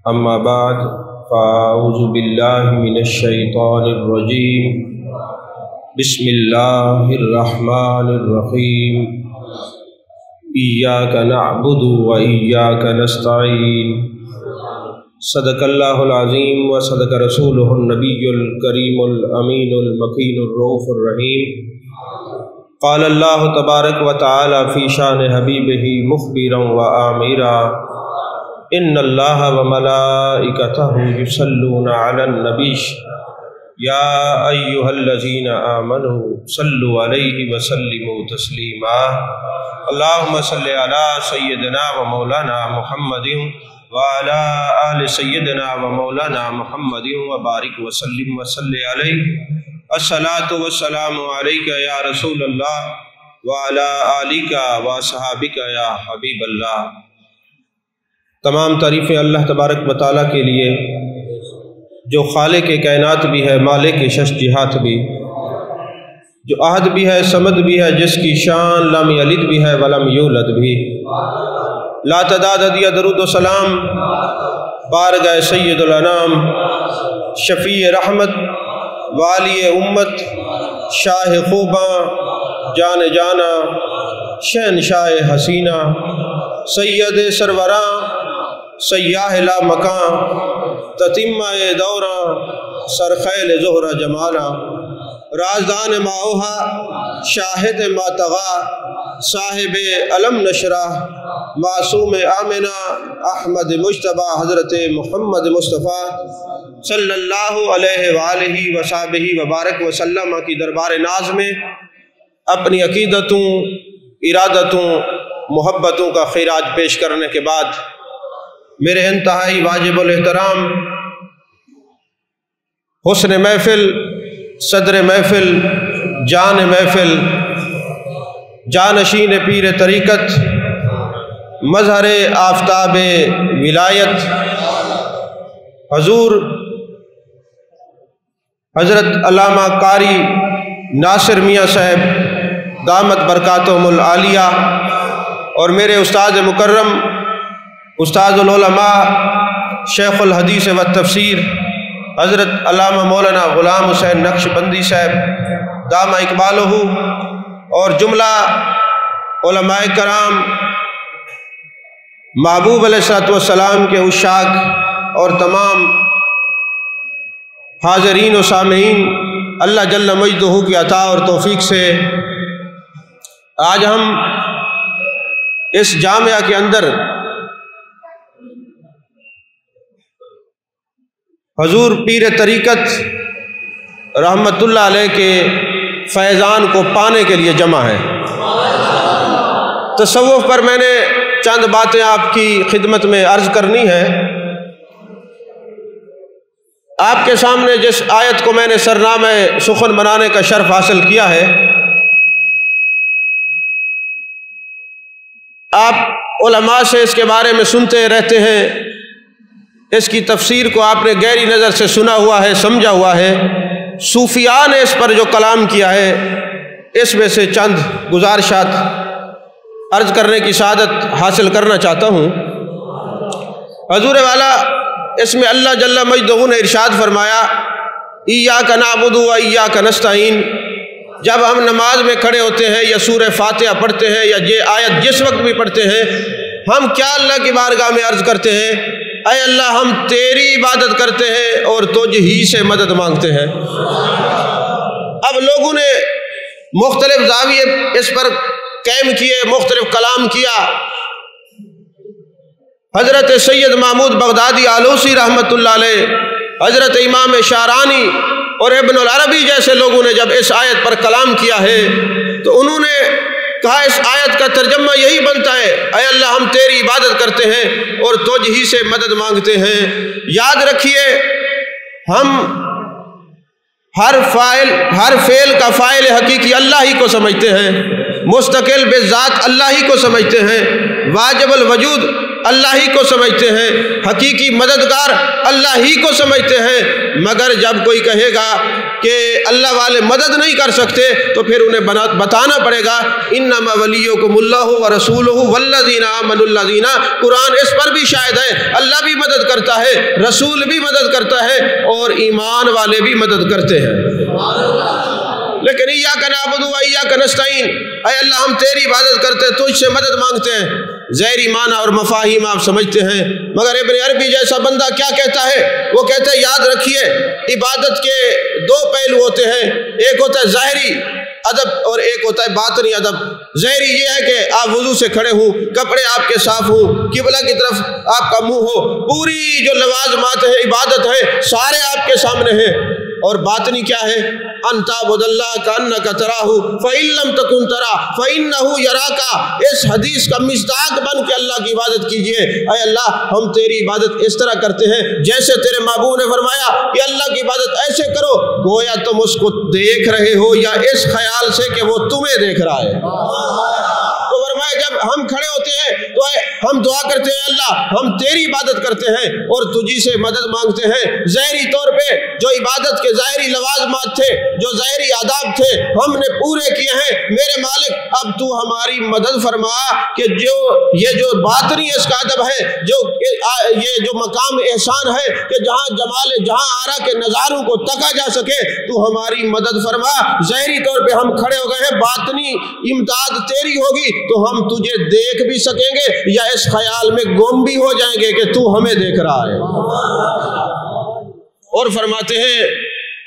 اما بعد فاعوذ باللہ من الشیطان الرجیم بسم اللہ الرحمن الرحیم ایاک نعبد و ایاک نستعین صدق اللہ العظیم و صدق رسولہ النبی الکریم الامین المکین الرؤوف الرحیم قال اللہ تبارک و تعالی فی شان حبیبہ مخبرا و آمرا ان اللہ و ملائکتہ یصلون علی النبی یا ایہا الذین آمنوا صلوا علیہ وسلموا تسلیما اللہم صلی علی سیدنا و مولانا محمد وعلی آل سیدنا و مولانا محمد وبارک وسلم وصلی علیہ الصلاۃ والسلام علیک یا رسول اللہ وعلی آلک و صحابک یا حبیب اللہ۔ تمام تعریفیں اللہ تبارک و تعالیٰ کے لیے جو خالق کائنات بھی ہے، مالک شش جہات بھی، جو احد بھی ہے، صمد بھی ہے، جس کی شان لم یلد بھی ہے ولم یولد بھی۔ لا تعداد عدد درود و سلام بارگاہ سید الانام، شفیع رحمت، والی امت، شاہ خوباں، جان جانا، شہنشاہ حسینہ، سید سروراں، سیاہ لا مکان، تتمہ دوراں، سرخیل زہرہ جمالا، رازدان ماؤہا، شاہد ما طغا، صاحب علم نشرہ، معصوم آمنہ، احمد مجتبہ، حضرت محمد مصطفیٰ صلی اللہ علیہ وآلہ وصحبہ وبارک وسلم کی دربار ناز میں اپنی عقیدتوں، ارادتوں، محبتوں کا خراج پیش کرنے کے بعد میرے انتہائی واجب الاحترام حسن محفل، صدر محفل، جان محفل، جانشین پیر طریقت، مظہر آفتاب ولایت، حضور حضرت علامہ قاری ناصر میاں صاحب دامت برکاتہم العالیہ، اور میرے استاد مکرم استاد العلماء شیخ الحدیث و تفسیر حضرت علامہ مولانا غلام حسین نقشبندی صاحب دامہ اقبالہ، اور جملہ علماء کرام، محبوب علیہ الصلوۃ والسلام کے عشاق، اور تمام حاضرین و سامعین، اللہ جل مجدہ کی عطا اور توفیق سے آج ہم اس جامعہ کے اندر حضور پیر طریقت رحمت اللہ علیہ کے فیضان کو پانے کے لیے جمع ہے۔ تصوف پر میں نے چند باتیں آپ کی خدمت میں عرض کرنی ہے۔ آپ کے سامنے جس آیت کو میں نے سرنامہ سخن بنانے کا شرف حاصل کیا ہے، آپ علماء سے اس کے بارے میں سنتے رہتے ہیں، اس کی تفسیر کو آپ نے گہری نظر سے سنا ہوا ہے، سمجھا ہوا ہے۔ صوفیاء نے اس پر جو کلام کیا ہے، اس میں سے چند گزارشات عرض کرنے کی سعادت حاصل کرنا چاہتا ہوں۔ حضور والا اس میں اللہ جل مجدہ نے ارشاد فرمایا، ایاک نعبد و ایاک نستعین۔ جب ہم نماز میں کھڑے ہوتے ہیں یا سورہ فاتحہ پڑھتے ہیں یا یہ آیت جس وقت بھی پڑھتے ہیں، ہم کیا اللہ کی بارگاہ میں عرض کرتے ہیں؟ اے اللہ، ہم تیری عبادت کرتے ہیں اور تجھ ہی سے مدد مانگتے ہیں۔ اب لوگوں نے مختلف زاویے اس پر قائم کیے، مختلف کلام کیا۔ حضرت سید محمود بغدادی آلوسی رحمۃ اللہ علیہ، حضرت امام شارانی اور ابن العربی جیسے لوگوں نے جب اس آیت پر کلام کیا ہے تو انہوں نے کہا اس آیت کا ترجمہ یہی بنتا ہے، اے اللہ ہم تیری عبادت کرتے ہیں اور تجھ ہی سے مدد مانگتے ہیں۔ یاد رکھیے، ہم ہر فعل کا فاعل حقیقی اللہ ہی کو سمجھتے ہیں، مستقل بذات اللہ ہی کو سمجھتے ہیں، واجب الوجود اللہ ہی کو سمجھتے ہیں، حقیقی مددگار اللہ ہی کو سمجھتے ہیں، مگر جب کوئی کہے گا کہ اللہ والے مدد نہیں کر سکتے تو پھر انہیں بتانا پڑے گا انما ولیکم اللہ ورسولہ والذین آمنوا الذین، قرآن اس پر بھی شاہد ہے، اللہ بھی مدد کرتا ہے، رسول بھی مدد کرتا ہے اور ایمان والے بھی مدد کرتے ہیں۔ لیکن ایاک نعبد و ایاک نستعین، اے اللہ ہم تیری عبادت کرتے ہیں، تجھ سے مدد مانگتے ہیں، ظاہری معنی اور مفاہیم آپ سمجھتے ہیں، مگر ابن عربی جیسا بندہ کیا کہتا ہے؟ وہ کہتا ہے یاد رکھیے عبادت کے دو پہلو ہوتے ہیں، ایک ہوتا ہے ظاہری ادب اور ایک ہوتا ہے باطنی ادب۔ ظاہری یہ ہے کہ آپ وضو سے کھڑے ہوں، کپڑے آپ کے صاف ہوں، قبلہ کی طرف آپ کا منہ ہو، پوری جو لوازمات ہیں عبادت ہے سارے آپ کے سامنے ہیں۔ اور باطنی کیا ہے؟ ان تعبد اللہ کانک تراہ فإن لم تکن ترا فإنہ یراک۔ اس حدیث کا مصداق بن کے اللہ کی عبادت کیجئے۔ اے اللہ ہم تیری عبادت اس طرح کرتے ہیں جیسے تیرے محبوب نے فرمایا کہ اللہ کی عبادت ایسے کرو گویا تم اس کو دیکھ رہے ہو یا اس خیال سے کہ وہ تمہیں دیکھ رہا ہے۔ تو فرمایا جب ہم کھڑے ہوتے ہیں تو ہم دعا کرتے ہیں اللہ ہم تیری عبادت کرتے ہیں اور تجھی سے مدد مانگتے ہیں۔ ظاہری طور پہ جو عبادت کے ظاہری لوازمات تھے، جو ظاہری آداب تھے، ہم نے پورے کیے ہیں۔ میرے مالک اب تو ہماری مدد فرما کہ یہ جو باطنی اس کا ادب ہے، یہ جو مقام احسان ہے کہ جہاں جمال جہاں آرا کے نظاروں کو تکا جا سکے، تو ہماری مدد فرما۔ ظاہری طور پہ ہم کھڑے ہو گئے ہیں، باطنی امداد تیری ہوگی تو ہم تجھے دیکھ بھی سکیں گے یا اس خیال میں گم بھی ہو جائیں گے کہ تو ہمیں دیکھ رہا ہے۔ اور فرماتے ہیں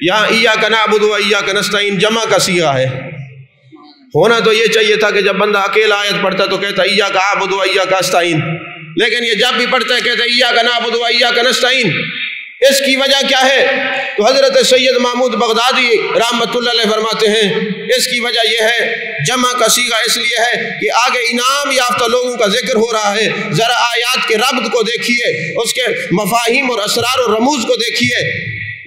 یہاں ایاک نعبد و ایاک نستعین جمع کا صیغہ ہے۔ ہونا تو یہ چاہیے تھا کہ جب بندہ اکیلا آیت پڑھتا تو کہتا ایاک اعبد و ایاک استعین، لیکن یہ جب بھی پڑھتا ہے کہتا ہے ایاک نعبد و ایاک نستعین۔ اس کی وجہ کیا ہے؟ تو حضرت سید محمود بغدادی رحمۃ اللہ علیہ فرماتے ہیں اس کی وجہ یہ ہے، جمع کا صیغہ اس لیے ہے کہ آگے انعام یافتہ لوگوں کا ذکر ہو رہا ہے، ذرا آیات کے ربط کو دیکھیے، اس کے مفاہیم اور اسرار و رموز کو دیکھیے۔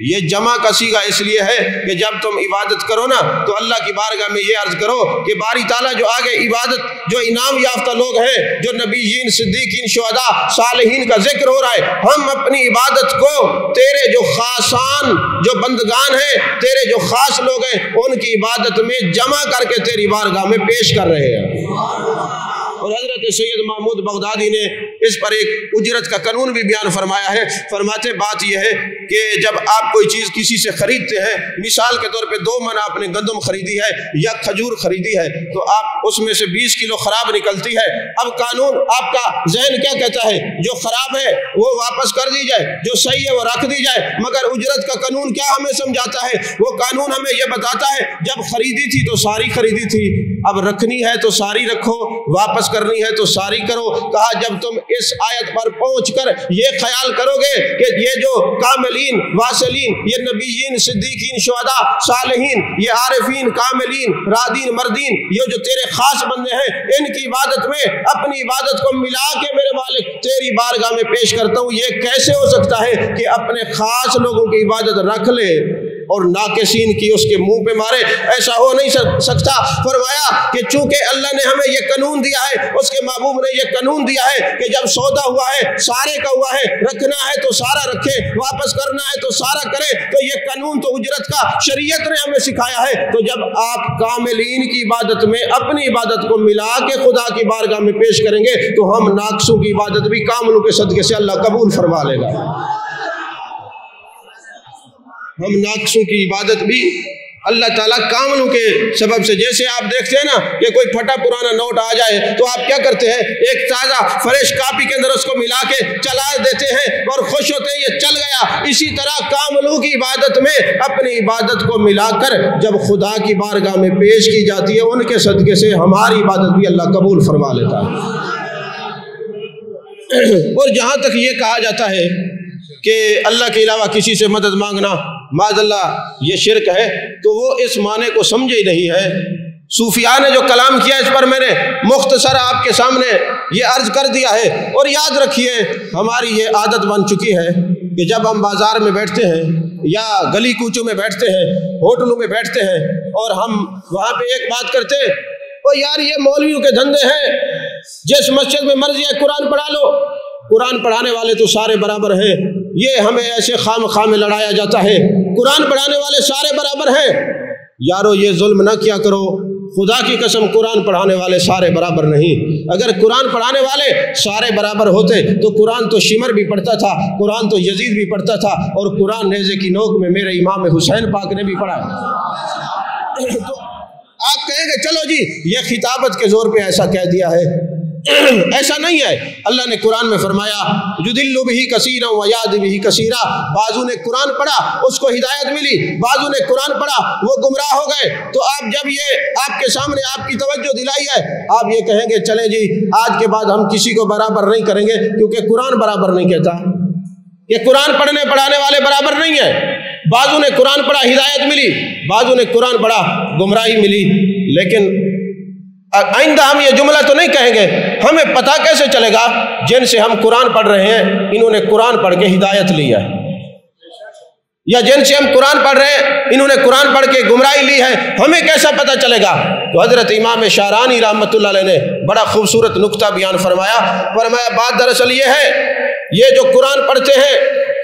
یہ جمع کا صیغہ اس لیے ہے کہ جب تم عبادت کرو نا تو اللہ کی بارگاہ میں یہ عرض کرو کہ باری تعالیٰ جو آگے عبادت جو انعام یافتہ لوگ ہیں، جو نبیین، صدیقین، شہداء، صالحین کا ذکر ہو رہا ہے، ہم اپنی عبادت کو تیرے جو خاصان جو بندگان ہیں، تیرے جو خاص لوگ ہیں، ان کی عبادت میں جمع کر کے تیری بارگاہ میں پیش کر رہے ہیں۔ اور حضرت سید محمود بغدادی نے اس پر ایک اجرت کا قانون بھی بیان فرمایا ہے۔ فرماتے بات یہ ہے کہ جب آپ کوئی چیز کسی سے خریدتے ہیں، مثال کے طور پہ 2 من آپ نے گندم خریدی ہے یا کھجور خریدی ہے، تو آپ اس میں سے 20 کلو خراب نکلتی ہے۔ اب قانون آپ کا ذہن کیا کہتا ہے؟ جو خراب ہے وہ واپس کر دی جائے، جو صحیح ہے وہ رکھ دی جائے، مگر اجرت کا قانون کیا ہمیں سمجھاتا ہے؟ وہ قانون ہمیں یہ بتاتا ہے جب خریدی تھی تو ساری خریدی تھی، اب رکھنی ہے تو ساری رکھو، واپس کرنی ہے تو ساری کرو۔ کہا جب تم اس آیت پر پہنچ کر یہ خیال کرو گے کہ یہ جو کاملین، واصلین، یہ نبیین، صدیقین، شہداء، صالحین، یہ عارفین، کاملین، رادین، مردین، یہ جو تیرے خاص بندے ہیں، ان کی عبادت میں اپنی عبادت کو ملا کے میرے مالک تیری بارگاہ میں پیش کرتا ہوں، یہ کیسے ہو سکتا ہے کہ اپنے خاص لوگوں کی عبادت رکھ لے اور ناقصین کی اس کے منہ پہ مارے؟ ایسا ہو نہیں سکتا۔ فرمایا کہ چونکہ اللہ نے ہمیں یہ قانون دیا ہے، اس کے محبوب نے یہ قانون دیا ہے کہ جب سودا ہوا ہے سارے کا ہوا ہے، رکھنا ہے تو سارا رکھے، واپس کرنا ہے تو سارا کرے، تو یہ قانون تو اجرت کا شریعت نے ہمیں سکھایا ہے۔ تو جب آپ کاملین کی عبادت میں اپنی عبادت کو ملا کے خدا کی بارگاہ میں پیش کریں گے تو ہم ناقصوں کی عبادت بھی کاملوں کے صدقے سے اللہ قبول فرما لے گا۔ ہم ناقصوں کی عبادت بھی اللہ تعالیٰ کاملوں کے سبب سے، جیسے آپ دیکھتے ہیں نا کہ کوئی پھٹا پرانا نوٹ آ جائے تو آپ کیا کرتے ہیں؟ ایک تازہ فریش کاپی کے اندر اس کو ملا کے چلا دیتے ہیں اور خوش ہوتے ہیں یہ چل گیا۔ اسی طرح کاملوں کی عبادت میں اپنی عبادت کو ملا کر جب خدا کی بارگاہ میں پیش کی جاتی ہے، ان کے صدقے سے ہماری عبادت بھی اللہ قبول فرما لیتا ہے۔ اور جہاں تک یہ کہا جاتا ہے کہ اللہ کے علاوہ کسی سے مدد مانگنا معاذ اللہ یہ شرک ہے، تو وہ اس معنی کو سمجھے ہی نہیں ہے۔ صوفیاء نے جو کلام کیا اس پر میں نے مختصر آپ کے سامنے یہ عرض کر دیا ہے۔ اور یاد رکھیے ہماری یہ عادت بن چکی ہے کہ جب ہم بازار میں بیٹھتے ہیں یا گلی کوچوں میں بیٹھتے ہیں، ہوٹلوں میں بیٹھتے ہیں اور ہم وہاں پہ ایک بات کرتے ہیں، او یار یہ مولویوں کے دھندے ہیں، جس مسجد میں مرضی ہے قرآن پڑھا لو، قرآن پڑھانے والے تو سارے برابر ہیں، یہ ہمیں ایسے خام خام میں لڑایا جاتا ہے، قرآن پڑھانے والے سارے برابر ہیں۔ یارو یہ ظلم نہ کیا کرو، خدا کی قسم قرآن پڑھانے والے سارے برابر نہیں۔ اگر قرآن پڑھانے والے سارے برابر ہوتے تو قرآن تو شمر بھی پڑھتا تھا، قرآن تو یزید بھی پڑھتا تھا، اور قرآن نیزے کی نوک میں میرے امام حسین پاک نے بھی پڑھا۔ تو آپ کہیں گے چلو جی یہ خطابت کے زور پہ ایسا کہہ دیا ہے، ایسا نہیں ہے۔ اللہ نے قرآن میں فرمایا یضل بہ کثیرا ویہدی بہ کثیرا، بعضوں نے قرآن پڑھا اس کو ہدایت ملی، بعضوں نے قرآن پڑھا وہ گمراہ ہو گئے۔ تو آپ جب یہ آپ کے سامنے آپ کی توجہ دلائی ہے، آپ یہ کہیں گے چلیں جی آج کے بعد ہم کسی کو برابر نہیں کریں گے، کیونکہ قرآن برابر نہیں کہتا، یہ قرآن پڑھنے پڑھانے والے برابر نہیں ہیں۔ بعضوں نے قرآن پڑھا ہدایت ملی، بعضوں نے قرآن پڑھا گمراہی ملی۔ لیکن آئندہ ہم یہ جملہ تو نہیں کہیں گے، ہمیں پتہ کیسے چلے گا جن سے ہم قرآن پڑھ رہے ہیں انہوں نے قرآن پڑھ کے ہدایت لی ہے، یا جن سے ہم قرآن پڑھ رہے ہیں انہوں نے قرآن پڑھ کے گمراہی لی ہے، ہمیں کیسا پتہ چلے گا؟ تو حضرت امام شعرانی رحمۃ اللہ علیہ نے بڑا خوبصورت نکتہ بیان فرمایا بات دراصل یہ ہے، یہ جو قرآن پڑھتے ہیں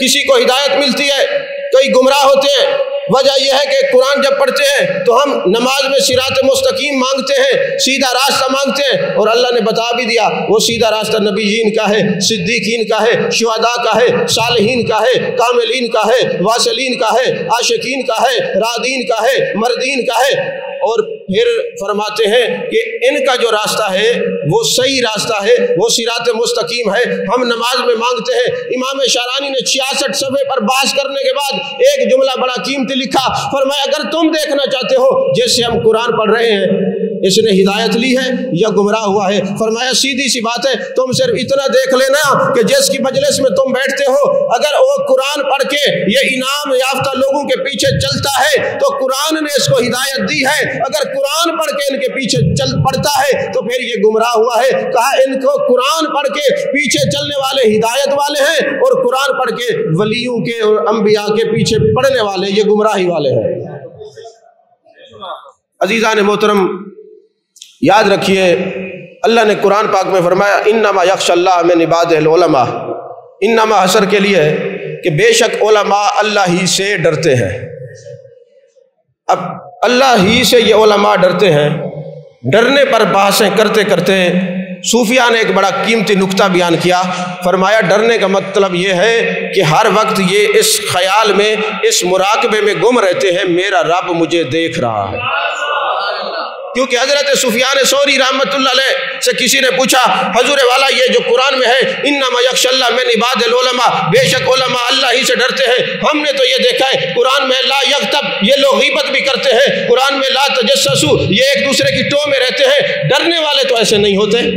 کسی کو ہدایت ملتی ہے، کئی گمراہ ہوتے ہیں، وجہ یہ ہے کہ قرآن جب پڑھتے ہیں تو ہم نماز میں صراط مستقیم مانگتے ہیں، سیدھا راستہ مانگتے ہیں، اور اللہ نے بتا بھی دیا وہ سیدھا راستہ نبیین کا ہے، صدیقین کا ہے، شہداء کا ہے، صالحین کا ہے، کاملین کا ہے، واصلین کا ہے، عاشقین کا ہے، رادین کا ہے، مردین کا ہے۔ اور پھر فرماتے ہیں کہ ان کا جو راستہ ہے وہ صحیح راستہ ہے، وہ صراط مستقیم ہے، ہم نماز میں مانگتے ہیں۔ امام شعرانی نے 66 صفحے پر بحث کرنے کے بعد ایک جملہ بڑا قیمتی لکھا، فرمایا اگر تم دیکھنا چاہتے ہو جس سے ہم قرآن پڑھ رہے ہیں اس نے ہدایت لی ہے یا گمراہ ہوا ہے، فرمایا سیدھی سی بات ہے، تم صرف اتنا دیکھ لینا کہ جس کی مجلس میں تم بیٹھتے ہو اگر وہ قرآن پڑھ کے یہ انعام یافتہ لوگوں کے پیچھے چلتا ہے تو قرآن نے اس کو ہدایت دی ہے، اگر قرآن پڑھ کے ان کے پیچھے پڑتا ہے تو پھر یہ گمراہ ہوا ہے۔ کہا ان کو قرآن پڑھ کے پیچھے چلنے والے ہدایت والے ہیں، اور قرآن پڑھ کے ولیوں کے اور انبیاء کے پیچھے پڑھنے والے یہ گمراہی والے ہیں۔ عزیزان محترم یاد رکھیے اللہ نے قرآن پاک میں فرمایا انما یخشی اللہ من عبادہ العلماء، انما حصر کے لیے ہے کہ بے شک علماء اللہ ہی سے ڈرتے ہیں۔ اب اللہ ہی سے یہ علماء ڈرتے ہیں، ڈرنے پر بحثیں کرتے کرتے صوفیاء نے ایک بڑا قیمتی نکتہ بیان کیا، فرمایا ڈرنے کا مطلب یہ ہے کہ ہر وقت یہ اس خیال میں اس مراقبے میں گم رہتے ہیں میرا رب مجھے دیکھ رہا ہے۔ کیونکہ حضرت سفیان ثوری رحمۃ اللہ علیہ سے کسی نے پوچھا حضور والا یہ جو قرآن میں ہے انما یخشی اللہ من عباد العلماء، بے شک علماء اللہ ہی سے ڈرتے ہیں، ہم نے تو یہ دیکھا ہے قرآن میں لا یغتب یہ لوگ غیبت بھی کرتے ہیں، قرآن میں لا تجسسوا یہ ایک دوسرے کی ٹو میں رہتے ہیں، ڈرنے والے تو ایسے نہیں ہوتے۔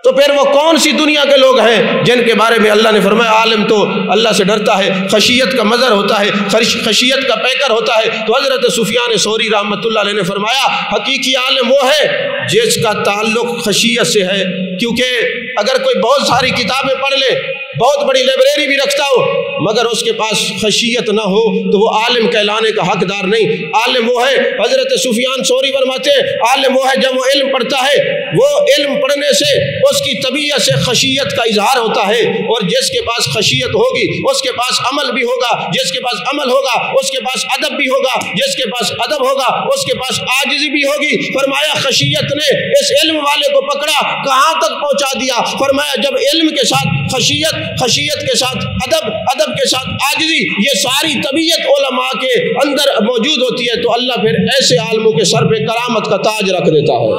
تو پھر وہ کون سی دنیا کے لوگ ہیں جن کے بارے میں اللہ نے فرمایا عالم تو اللہ سے ڈرتا ہے، خشیت کا مظہر ہوتا ہے، خشیت کا پیکر ہوتا ہے۔ تو حضرت سفیان ثوری رحمۃ اللہ علیہ نے فرمایا حقیقی عالم وہ ہے جس کا تعلق خشیت سے ہے، کیونکہ اگر کوئی بہت ساری کتابیں پڑھ لے، بہت بڑی لائبریری بھی رکھتا ہو، مگر اس کے پاس خشیت نہ ہو تو وہ عالم کہلانے کا حقدار نہیں۔ عالم وہ ہے، حضرت سفیان ثوری فرماتے ہیں عالم وہ ہے جب وہ علم پڑھتا ہے، وہ علم پڑھنے سے اس کی طبیعت سے خشیت کا اظہار ہوتا ہے، اور جس کے پاس خشیت ہوگی اس کے پاس عمل بھی ہوگا، جس کے پاس عمل ہوگا اس کے پاس ادب بھی ہوگا، جس کے پاس ادب ہوگا اس کے پاس عاجزی بھی ہوگی۔ فرمایا خشیت نے اس علم والے کو پکڑا کہاں تک پہنچا دیا، فرمایا جب علم کے ساتھ خشیت، خشیت کے ساتھ ادب، ادب کے ساتھ عاجزی، یہ ساری طبیعت علماء کے اندر موجود ہوتی ہے تو اللہ پھر ایسے عالموں کے سر پہ کرامت کا تاج رکھ دیتا ہے۔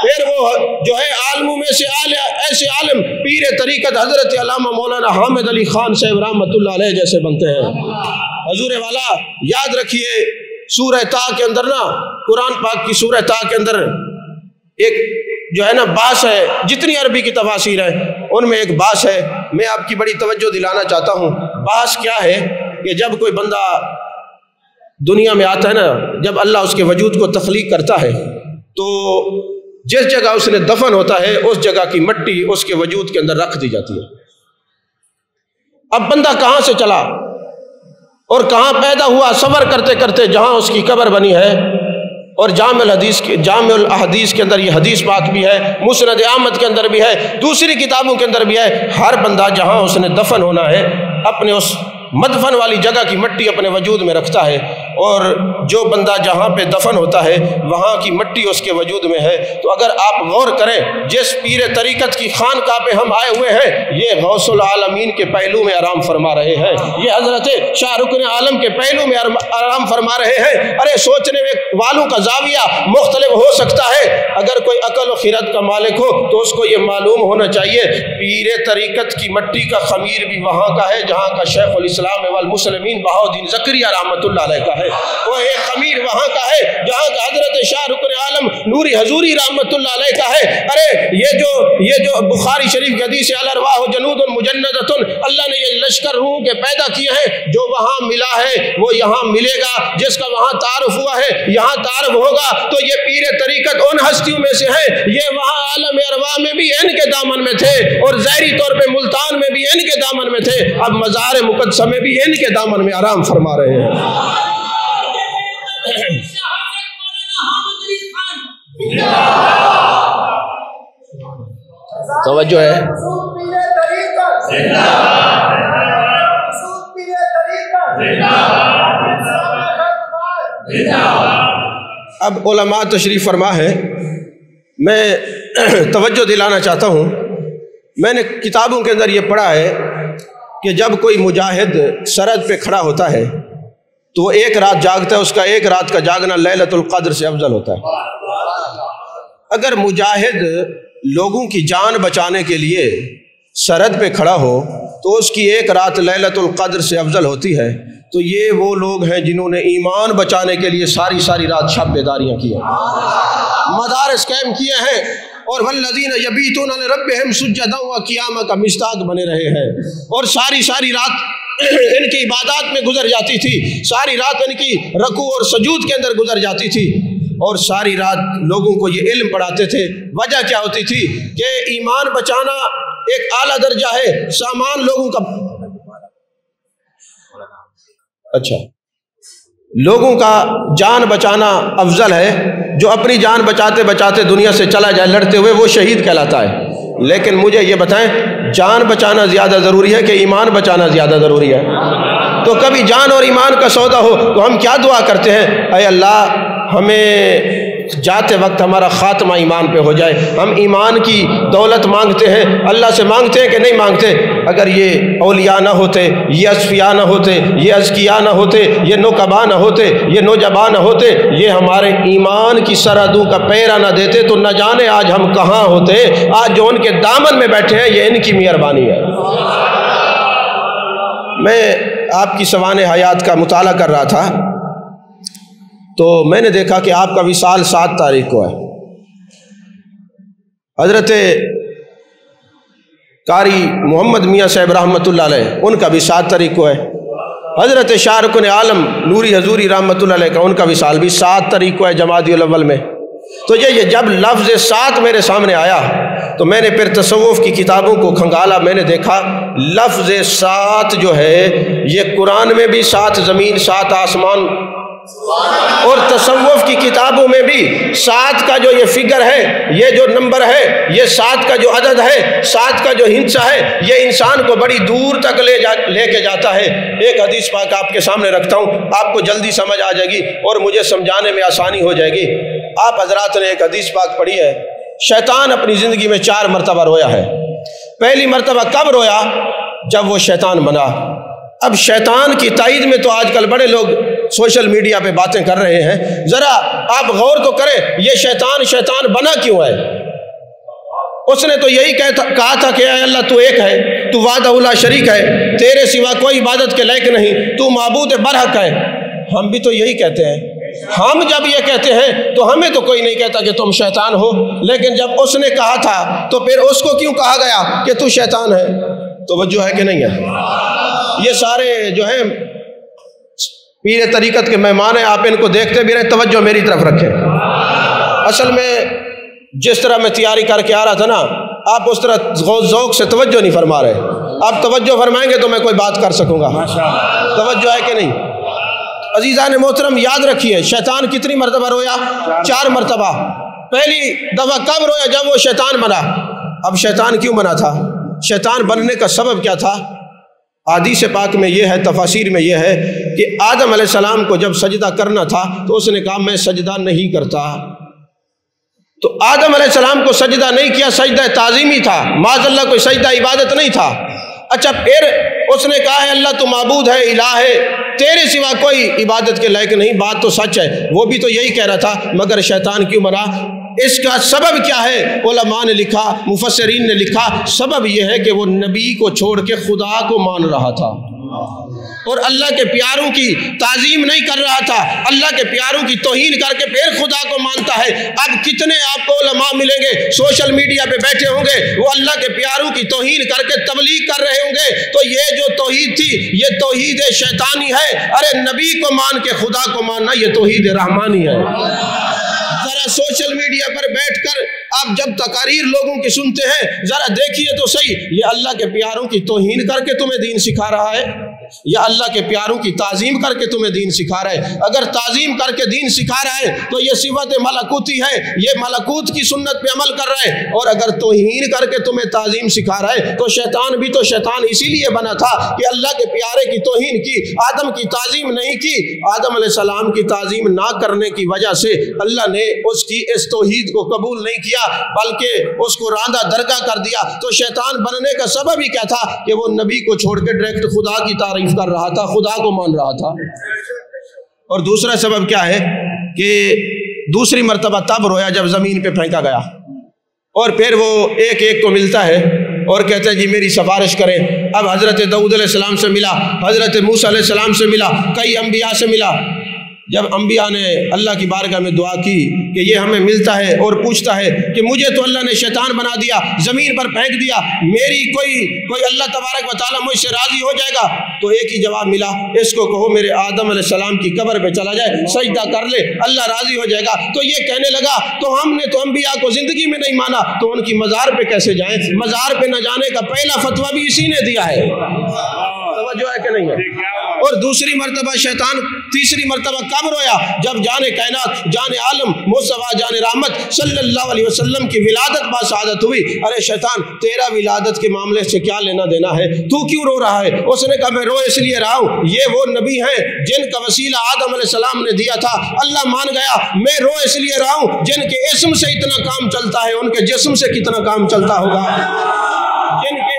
پھر وہ جو ہے عالموں میں سے ایسے عالم پیر طریقت حضرت علامہ مولانا حامد علی خان صاحب رحمۃ اللہ علیہ جیسے بنتے ہیں۔ حضور والا یاد رکھیے سورہ تا کے اندر نا، قرآن پاک کی سورہ تا کے اندر ایک جو ہے نا باس ہے، جتنی عربی کی تفاسیر ہے ان میں ایک باس ہے، میں آپ کی بڑی توجہ دلانا چاہتا ہوں۔ باس کیا ہے کہ جب کوئی بندہ دنیا میں آتا ہے نا، جب اللہ اس کے وجود کو تخلیق کرتا ہے تو جس جگہ اس نے دفن ہوتا ہے اس جگہ کی مٹی اس کے وجود کے اندر رکھ دی جاتی ہے۔ اب بندہ کہاں سے چلا اور کہاں پیدا ہوا، سفر کرتے کرتے جہاں اس کی قبر بنی ہے اور جامع الحدیث کے اندر یہ حدیث پاک بھی ہے، مسند احمد کے اندر بھی ہے، دوسری کتابوں کے اندر بھی ہے۔ ہر بندہ جہاں اس نے دفن ہونا ہے اپنے اس مدفن والی جگہ کی مٹی اپنے وجود میں رکھتا ہے، اور جو بندہ جہاں پہ دفن ہوتا ہے وہاں کی مٹی اس کے وجود میں ہے۔ تو اگر آپ غور کریں، جس پیر طریقت کی خانقاہ پہ ہم آئے ہوئے ہیں، یہ غوث العالمین کے پہلو میں آرام فرما رہے ہیں، یہ حضرت شاہ رکن عالم کے پہلو میں آرام فرما رہے ہیں۔ ارے سوچنے والوں کا زاویہ مختلف ہو سکتا ہے، اگر کوئی عقل و خرد کا مالک ہو تو اس کو یہ معلوم ہونا چاہیے پیر طریقت کی مٹی کا خمیر بھی وہاں کا ہے جہاں کا شیخ الاسلام والمسلمین بہاؤالدین زکریا رحمۃ اللہ علیہ کا ہے، وہ ایک خمیر وہاں کا ہے جہاں کا حضرت شاہ رکن عالم نوری حضوری رحمۃ اللہ علیہ کا ہے۔ ارے یہ جو بخاری شریف کی حدیث ہے، الارواح جنود مجندۃ، اللہ نے یہ لشکر روح کے پیدا کیے ہیں، جو وہاں ملا ہے وہ یہاں ملے گا، جس کا وہاں تعارف ہوا ہے یہاں تعارف ہوگا۔ تو یہ پیر طریقت ان ہستیوں میں سے ہے، یہ وہاں عالم ارواح میں بھی ان کے دامن میں تھے، اور ظاہری طور پہ ملتان میں بھی ان کے دامن میں تھے، اب مزار مقدسہ میں بھی ان کے دامن میں آرام فرما رہے ہیں۔ توجہ ہے۔ اب علماء تشریف فرما ہے، میں توجہ دلانا چاہتا ہوں، میں نے کتابوں کے اندر یہ پڑھا ہے کہ جب کوئی مجاہد سرحد پہ کھڑا ہوتا ہے تو وہ ایک رات جاگتا ہے، اس کا ایک رات کا جاگنا لیلۃ القدر سے افضل ہوتا ہے۔ اگر مجاہد لوگوں کی جان بچانے کے لیے سرحد پہ کھڑا ہو تو اس کی ایک رات لیلۃ القدر سے افضل ہوتی ہے، تو یہ وہ لوگ ہیں جنہوں نے ایمان بچانے کے لیے ساری رات شب بیداریاں کی ہیں، مدارس قائم کیے ہیں، اور والذین یبیتون لربہم سجدا وقیاما کا مصداق بنے رہے ہیں، اور ساری رات ان کی عبادات میں گزر جاتی تھی، ساری رات ان کی رکوع اور سجود کے اندر گزر جاتی تھی، اور ساری رات لوگوں کو یہ علم پڑھاتے تھے۔ وجہ کیا ہوتی تھی کہ ایمان بچانا ایک اعلیٰ درجہ ہے، سامان لوگوں کا لوگوں کا جان بچانا افضل ہے، جو اپنی جان بچاتے بچاتے دنیا سے چلا جائے لڑتے ہوئے وہ شہید کہلاتا ہے۔ لیکن مجھے یہ بتائیں، جان بچانا زیادہ ضروری ہے کہ ایمان بچانا زیادہ ضروری ہے؟ تو کبھی جان اور ایمان کا سودا ہو تو ہم کیا دعا کرتے ہیں؟ اے اللہ ہمیں جاتے وقت ہمارا خاتمہ ایمان پہ ہو جائے۔ ہم ایمان کی دولت مانگتے ہیں، اللہ سے مانگتے ہیں کہ نہیں مانگتے؟ اگر یہ اولیاء نہ ہوتے، یہ اصفیاء نہ ہوتے، یہ ازکیاء نہ ہوتے، یہ نقبا نہ ہوتے، یہ نوجبا نہ ہوتے، یہ ہمارے ایمان کی سرحدوں کا پیرا نہ دیتے تو نہ جانے آج ہم کہاں ہوتے۔ آج جو ان کے دامن میں بیٹھے ہیں یہ ان کی مہربانی ہے۔ میں آپ کی سوانح حیات کا مطالعہ کر رہا تھا تو میں نے دیکھا کہ آپ کا وصال 7 تاریخ کو ہے۔ حضرت قاری محمد میاں صاحب رحمۃ اللہ علیہ ان کا بھی 7 تاریخ کو ہے۔ حضرت شاہ رکن عالم نوری حضوری رحمۃ اللہ علیہ کا ان کا وصال بھی 7 تاریخ کو ہے جمادی الاول میں۔ تو یہ جب لفظ 7 میرے سامنے آیا تو میں نے پھر تصوف کی کتابوں کو کھنگالا، میں نے دیکھا لفظ 7 جو ہے یہ قرآن میں بھی 7 زمین 7 آسمان، اور تصوف کی کتابوں میں بھی 7 کا جو یہ فگر ہے، یہ جو نمبر ہے، یہ 7 کا جو عدد ہے، 7 کا جو ہندسہ ہے، یہ انسان کو بڑی دور تک لے کے جاتا ہے۔ ایک حدیث پاک آپ کے سامنے رکھتا ہوں، آپ کو جلدی سمجھ آ جائے گی اور مجھے سمجھانے میں آسانی ہو جائے گی۔ آپ حضرات نے ایک حدیث پاک پڑھی ہے، شیطان اپنی زندگی میں 4 مرتبہ رویا ہے۔ پہلی مرتبہ کب رویا؟ جب وہ شیطان بنا۔ اب شیطان کی تائید میں تو آج کل بڑے لوگ سوشل میڈیا پہ باتیں کر رہے ہیں، ذرا آپ غور تو کریں یہ شیطان بنا کیوں ہے؟ اس نے تو یہی کہا تھا کہ اے اللہ تو ایک ہے، تو وحدہ لا شریک ہے، تیرے سوا کوئی عبادت کے لائق نہیں، تو معبود برحق ہے۔ ہم بھی تو یہی کہتے ہیں۔ ہم جب یہ کہتے ہیں تو ہمیں تو کوئی نہیں کہتا کہ تم شیطان ہو، لیکن جب اس نے کہا تھا تو پھر اس کو کیوں کہا گیا کہ تو شیطان ہے؟ توجہ ہے کہ نہیں ہے؟ یہ سارے جو ہیں پیر طریقت کے مہمان ہیں، آپ ان کو دیکھتے بھی رہیں، توجہ میری طرف رکھیں۔ اصل میں جس طرح میں تیاری کر کے آ رہا تھا نا، آپ اس طرح ذوق سے توجہ نہیں فرما رہے۔ آپ توجہ فرمائیں گے تو میں کوئی بات کر سکوں گا۔ توجہ ہے کہ نہیں؟ عزیزان محترم یاد رکھیے شیطان کتنی مرتبہ رویا؟ 4 مرتبہ۔ پہلی دفعہ کب رویا؟ جب وہ شیطان بنا۔ اب شیطان کیوں بنا تھا؟ شیطان بننے کا سبب کیا تھا؟ حدیث پاک میں یہ ہے، تفاسیر میں یہ ہے کہ آدم علیہ السلام کو جب سجدہ کرنا تھا تو اس نے کہا میں سجدہ نہیں کرتا، تو آدم علیہ السلام کو سجدہ نہیں کیا، سجدہ تعظیمی تھا، معاذ اللہ کوئی سجدہ عبادت نہیں تھا۔ اچھا پھر اس نے کہا ہے اللہ تو معبود ہے، الہ ہے، تیرے سوا کوئی عبادت کے لائق نہیں، بات تو سچ ہے، وہ بھی تو یہی کہہ رہا تھا، مگر شیطان کیوں بنا؟ اس کا سبب کیا ہے؟ علماء نے لکھا، مفسرین نے لکھا، سبب یہ ہے کہ وہ نبی کو چھوڑ کے خدا کو مان رہا تھا اور اللہ کے پیاروں کی تعظیم نہیں کر رہا تھا، اللہ کے پیاروں کی توہین کر کے پھر خدا کو مانتا ہے۔ اب کتنے آپ کو علماء ملیں گے سوشل میڈیا پہ بیٹھے ہوں گے، وہ اللہ کے پیاروں کی توہین کر کے تبلیغ کر رہے ہوں گے، تو یہ جو توحید تھی یہ توحید شیطانی ہے۔ ارے نبی کو مان کے خدا کو ماننا یہ توحید رحمانی ہے۔ ذرا سوشل میڈیا پر بیٹھ کر آپ جب تقاریر لوگوں کی سنتے ہیں ذرا دیکھیے تو صحیح، یہ اللہ کے پیاروں کی توہین کر کے تمہیں دین سکھا رہا ہے یا اللہ کے پیاروں کی تعظیم کر کے تمہیں دین سکھا رہا ہے؟ اگر تعظیم کر کے دین سکھا رہا ہے تو یہ صفت ملکوتی ہے، یہ ملکوت کی سنت پہ عمل کر رہا ہے، اور اگر توہین کر کے تمہیں تعظیم سکھا رہا ہے تو شیطان بھی تو شیطان اسی لیے بنا تھا کہ اللہ کے پیارے کی توہین کی، آدم کی تعظیم نہیں کی۔ آدم علیہ السلام کی تعظیم نہ کرنے کی وجہ سے اللہ نے اس کی اس توحید کو قبول نہیں کیا بلکہ اس کو راندہ درگاہ کر دیا۔ تو شیطان بننے کا سبب ہی کیا تھا کہ وہ نبی کو چھوڑ کے ڈائریکٹ خدا کی تعریف کر رہا تھا، خدا کو مان رہا تھا۔ اور دوسرا سبب کیا ہے کہ دوسری مرتبہ تب رویا جب زمین پہ پھینکا گیا، اور پھر وہ ایک ایک کو ملتا ہے اور کہتا ہے جی میری سفارش کریں۔ اب حضرت داؤد علیہ السلام سے ملا، حضرت موسیٰ علیہ السلام سے ملا، کئی انبیاء سے ملا۔ جب انبیاء نے اللہ کی بارگاہ میں دعا کی کہ یہ ہمیں ملتا ہے اور پوچھتا ہے کہ مجھے تو اللہ نے شیطان بنا دیا، زمین پر پھینک دیا، میری کوئی اللہ تبارک و تعالیٰ مجھ سے راضی ہو جائے گا؟ تو ایک ہی جواب ملا، اس کو کہو میرے آدم علیہ السلام کی قبر پہ چلا جائے، سجدہ کر لے، اللہ راضی ہو جائے گا۔ تو یہ کہنے لگا تو ہم نے تو انبیاء کو زندگی میں نہیں مانا، تو ان کی مزار پہ کیسے جائیں؟ مزار پہ نہ جانے کا پہلا فتویٰ بھی اسی نے دیا ہے، توجہ ہے کہ نہیں ہے؟ اور دوسری مرتبہ شیطان تیسری مرتبہ کب رویا؟ جب جان کائنات، جان عالم، مصطفیٰ جان رحمت صلی اللہ علیہ وسلم کی ولادت باسعادت ہوئی۔ ارے شیطان تیرا ولادت کے معاملے سے کیا لینا دینا ہے؟ تو کیوں رو رہا ہے؟ اس نے کہا میں رو اس لیے رہا ہوں، یہ وہ نبی ہیں جن کا وسیلہ آدم علیہ السلام نے دیا تھا، اللہ مان گیا۔ میں رو اس لیے رہا ہوں جن کے اسم سے اتنا کام چلتا ہے، ان کے جسم سے کتنا کام چلتا ہوگا؟ جن کے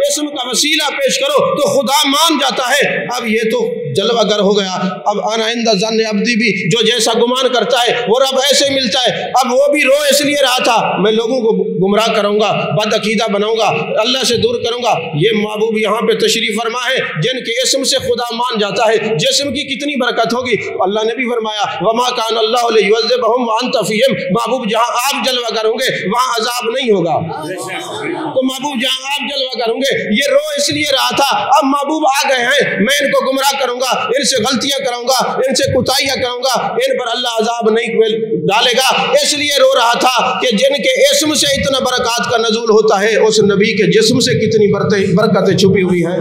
اسم کا وسیلہ پیش کرو تو خدا مان جاتا ہے۔ اب یہ تو جلوہ گر ہو گیا، اب انا عند ظن عبدی بھی جو جیسا گمان کرتا ہے وہ رب ایسے ملتا ہے۔ اب وہ بھی رو اس لیے رہا تھا میں لوگوں کو گمراہ کروں گا، بد عقیدہ بناؤں گا، اللہ سے دور کروں گا۔ یہ محبوب یہاں پہ تشریف فرما ہے جن کے اسم سے خدا مان جاتا ہے، جسم کی کتنی برکت ہوگی۔ اللہ نے بھی فرمایا وما کان اللہ لیعذبہم وانت فیہم، محبوب جہاں آپ جلوہ گر ہوں گے وہاں عذاب نہیں ہوگا۔ تو محبوب جہاں آپ جلوہ گر ہوں گے، یہ رو اس لیے رہا تھا اب محبوب آ گئے ہیں، میں ان کو گمراہ کروں گا، ان سے غلطیاں کراؤں گا، ان سے کوتاہیاں کروں گا، ان پر اللہ عذاب نہیں ڈالے گا، اس لیے رو رہا تھا کہ جن کے اسم سے اتنا برکات کا نزول ہوتا ہے اس نبی کے جسم سے کتنی برکتیں چھپی ہوئی ہیں۔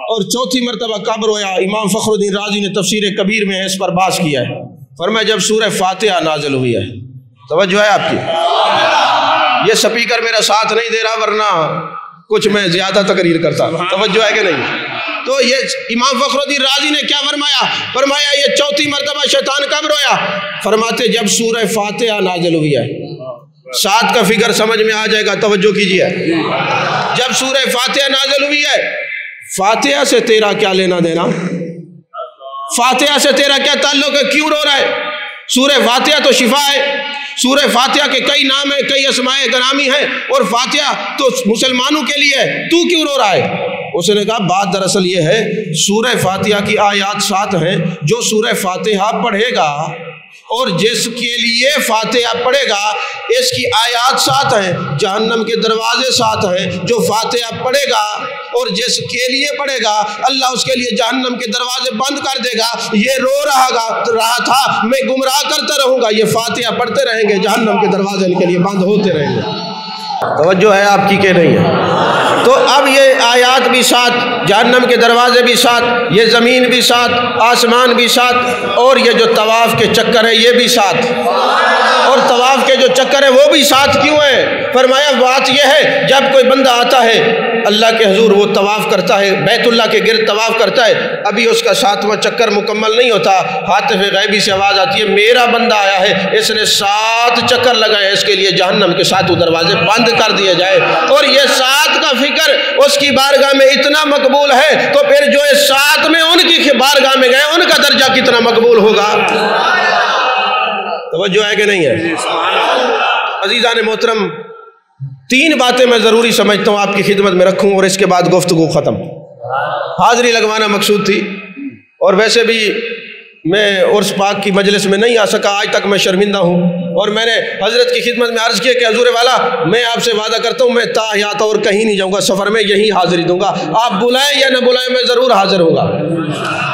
اور چوتھی مرتبہ کب رویا؟ امام فخر الدین رازی نے تفسیر کبیر میں اس پر بحث کیا ہے، فرمایا جب سورہ فاتحہ نازل ہوئی ہے۔ توجہ ہے آپ کی؟ یہ سپیکر میرا ساتھ نہیں دے رہا ورنہ کچھ میں زیادہ تقریر کرتا، توجہ ہے کہ نہیں؟ تو یہ امام فخر الدین رازی نے کیا فرمایا؟ فرمایا یہ چوتھی مرتبہ شیطان کب رویا؟ فرماتے جب سورہ فاتحہ نازل ہوئی ہے۔ ساتھ کا فکر سمجھ میں آ جائے گا، توجہ کیجئے۔ جب سورہ فاتحہ نازل ہوئی ہے، فاتحہ سے تیرا کیا لینا دینا؟ فاتحہ سے تیرا کیا تعلق ہے؟ کیوں رو رہا ہے؟ سورہ فاتحہ تو شفا ہے، سورہ فاتحہ کے کئی نام ہیں، کئی اسماء گرامی ہیں، اور فاتحہ تو مسلمانوں کے لیے ہے، تو کیوں رو رہا ہے؟ اس نے کہا بات دراصل یہ ہے سورہ فاتحہ کی آیات 7 ہیں، جو سورہ فاتحہ پڑھے گا اور جس کے لیے فاتحہ پڑھے گا اس کی آیات 7 ہیں، جہنم کے دروازے 7 ہیں، جو فاتحہ پڑھے گا اور جس کے لیے پڑھے گا اللہ اس کے لیے جہنم کے دروازے بند کر دے گا۔ یہ رو رہا تھا میں گمراہ کرتا رہوں گا، یہ فاتحہ پڑھتے رہیں گے، جہنم کے دروازے ان کے لیے بند ہوتے رہیں گے۔ توجہ ہے آپ کی کہ نہیں ہے؟ تو اب یہ آیات حیات بھی ساتھ، جہنم کے دروازے بھی ساتھ، یہ زمین بھی ساتھ، آسمان بھی ساتھ، اور یہ جو طواف کے چکر ہے یہ بھی ساتھ، اور طواف کے جو چکر ہے وہ بھی ساتھ کیوں ہے؟ فرمایا بات یہ ہے جب کوئی بندہ آتا ہے اللہ کے حضور، وہ طواف کرتا ہے، بیت اللہ کے گرد طواف کرتا ہے، ابھی اس کا 7واں چکر مکمل نہیں ہوتا، ہاتف غیبی سے آواز آتی ہے میرا بندہ آیا ہے، اس نے 7 چکر لگائے، اس کے لیے جہنم کے 7 دروازے بند کر دیے جائے، اور یہ 7 کا فکر اس کی بارگاہ میں اتنا مقبول ہے، تو پھر جو 7 میں ان کی بارگاہ میں گئے ان کا درجہ کتنا مقبول ہوگا؟ توجہ ہے کہ نہیں ہے؟ عزیزان محترم، 3 باتیں میں ضروری سمجھتا ہوں آپ کی خدمت میں رکھوں اور اس کے بعد گفتگو ختم۔ حاضری لگوانا مقصود تھی، اور ویسے بھی میں عرس پاک کی مجلس میں نہیں آ سکا، آج تک میں شرمندہ ہوں، اور میں نے حضرت کی خدمت میں عرض کیا کہ حضور والا میں آپ سے وعدہ کرتا ہوں میں تا حیات اور کہیں نہیں جاؤں گا، سفر میں یہی حاضری دوں گا، آپ بلائیں یا نہ بلائیں میں ضرور حاضر ہوں گا،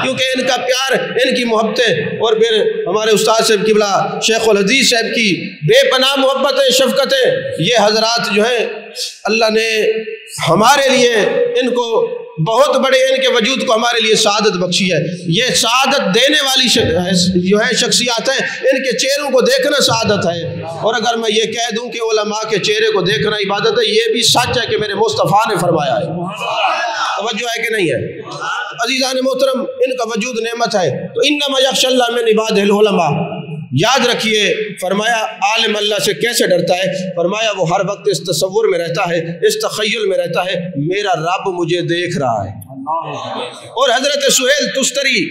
کیونکہ ان کا پیار، ان کی محبتیں، اور پھر ہمارے استاد صاحب قبلہ شیخ الحدیث صاحب کی بے پناہ محبتیں، شفقتیں، یہ حضرات جو ہیں اللہ نے ہمارے لیے ان کو بہت بڑے، ان کے وجود کو ہمارے لیے سعادت بخشی ہے، یہ سعادت دینے والی جو ہے شخصیات ہیں، ان کے چہروں کو دیکھنا سعادت ہے، اور اگر میں یہ کہہ دوں کہ علماء کے چہرے کو دیکھنا عبادت ہے، یہ بھی سچ ہے کہ میرے مصطفیٰ نے فرمایا ہے، توجہ ہے کہ نہیں ہے؟ عزیزان محترم، ان کا وجود نعمت ہے، تو انما یخشی اللہ من عبادہ العلماء، یاد رکھیے، فرمایا عالم اللہ سے کیسے ڈرتا ہے؟ فرمایا وہ ہر وقت اس تصور میں رہتا ہے، اس تخیل میں رہتا ہے میرا رب مجھے دیکھ رہا ہے۔ اور حضرت سہیل تستری،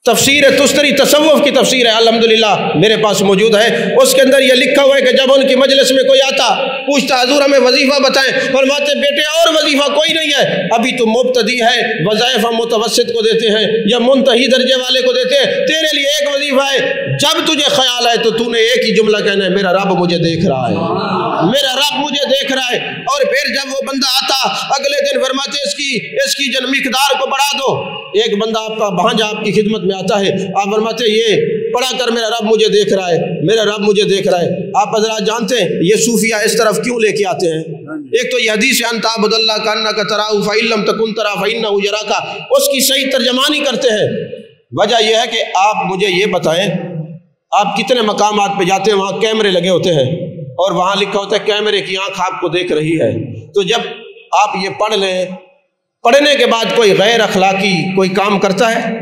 تفسیر تستری تصوف کی تفسیر ہے، الحمدللہ میرے پاس موجود ہے، اس کے اندر یہ لکھا ہوا ہے کہ جب ان کی مجلس میں کوئی آتا پوچھتا حضور ہمیں وظیفہ بتائیں، فرماتے بیٹے اور وظیفہ کوئی نہیں ہے، ابھی تو مبتدی ہے، وظائف متوسط کو دیتے ہیں یا منتہی درجے والے کو دیتے ہیں، تیرے لیے ایک وظیفہ ہے، جب تجھے خیال آئے تو تو نے ایک ہی جملہ کہنا ہے میرا رب مجھے دیکھ رہا ہے، میرا رب مجھے دیکھ رہا ہے، اور پھر جب وہ بندہ آتا اگلے دن فرماتے اس کی جن مقدار کو بڑھا دو، ایک بندہ آپ کا بھانجا آپ کی خدمت میں آتا ہے، آپ فرماتے یہ پڑھا کر میرا رب مجھے دیکھ رہا ہے، میرا رب مجھے دیکھ رہا ہے۔ آپ حضرات جانتے ہیں یہ صوفیہ اس طرف کیوں لے کے آتے ہیں؟ ایک تو یہ حدیث ان تعبد اللہ کانک تراہ فإن لم تکن تراہ فإنہ یراک، اس کی صحیح ترجمانی کرتے ہیں۔ وجہ یہ ہے کہ آپ مجھے یہ بتائیں آپ کتنے مقامات پہ جاتے ہیں وہاں کیمرے لگے ہوتے ہیں اور وہاں لکھا ہوتا ہے کیمرے کی آنکھ آپ کو دیکھ رہی ہے، تو جب آپ یہ پڑھ لیں، پڑھنے کے بعد کوئی غیر اخلاقی کوئی کام کرتا ہے؟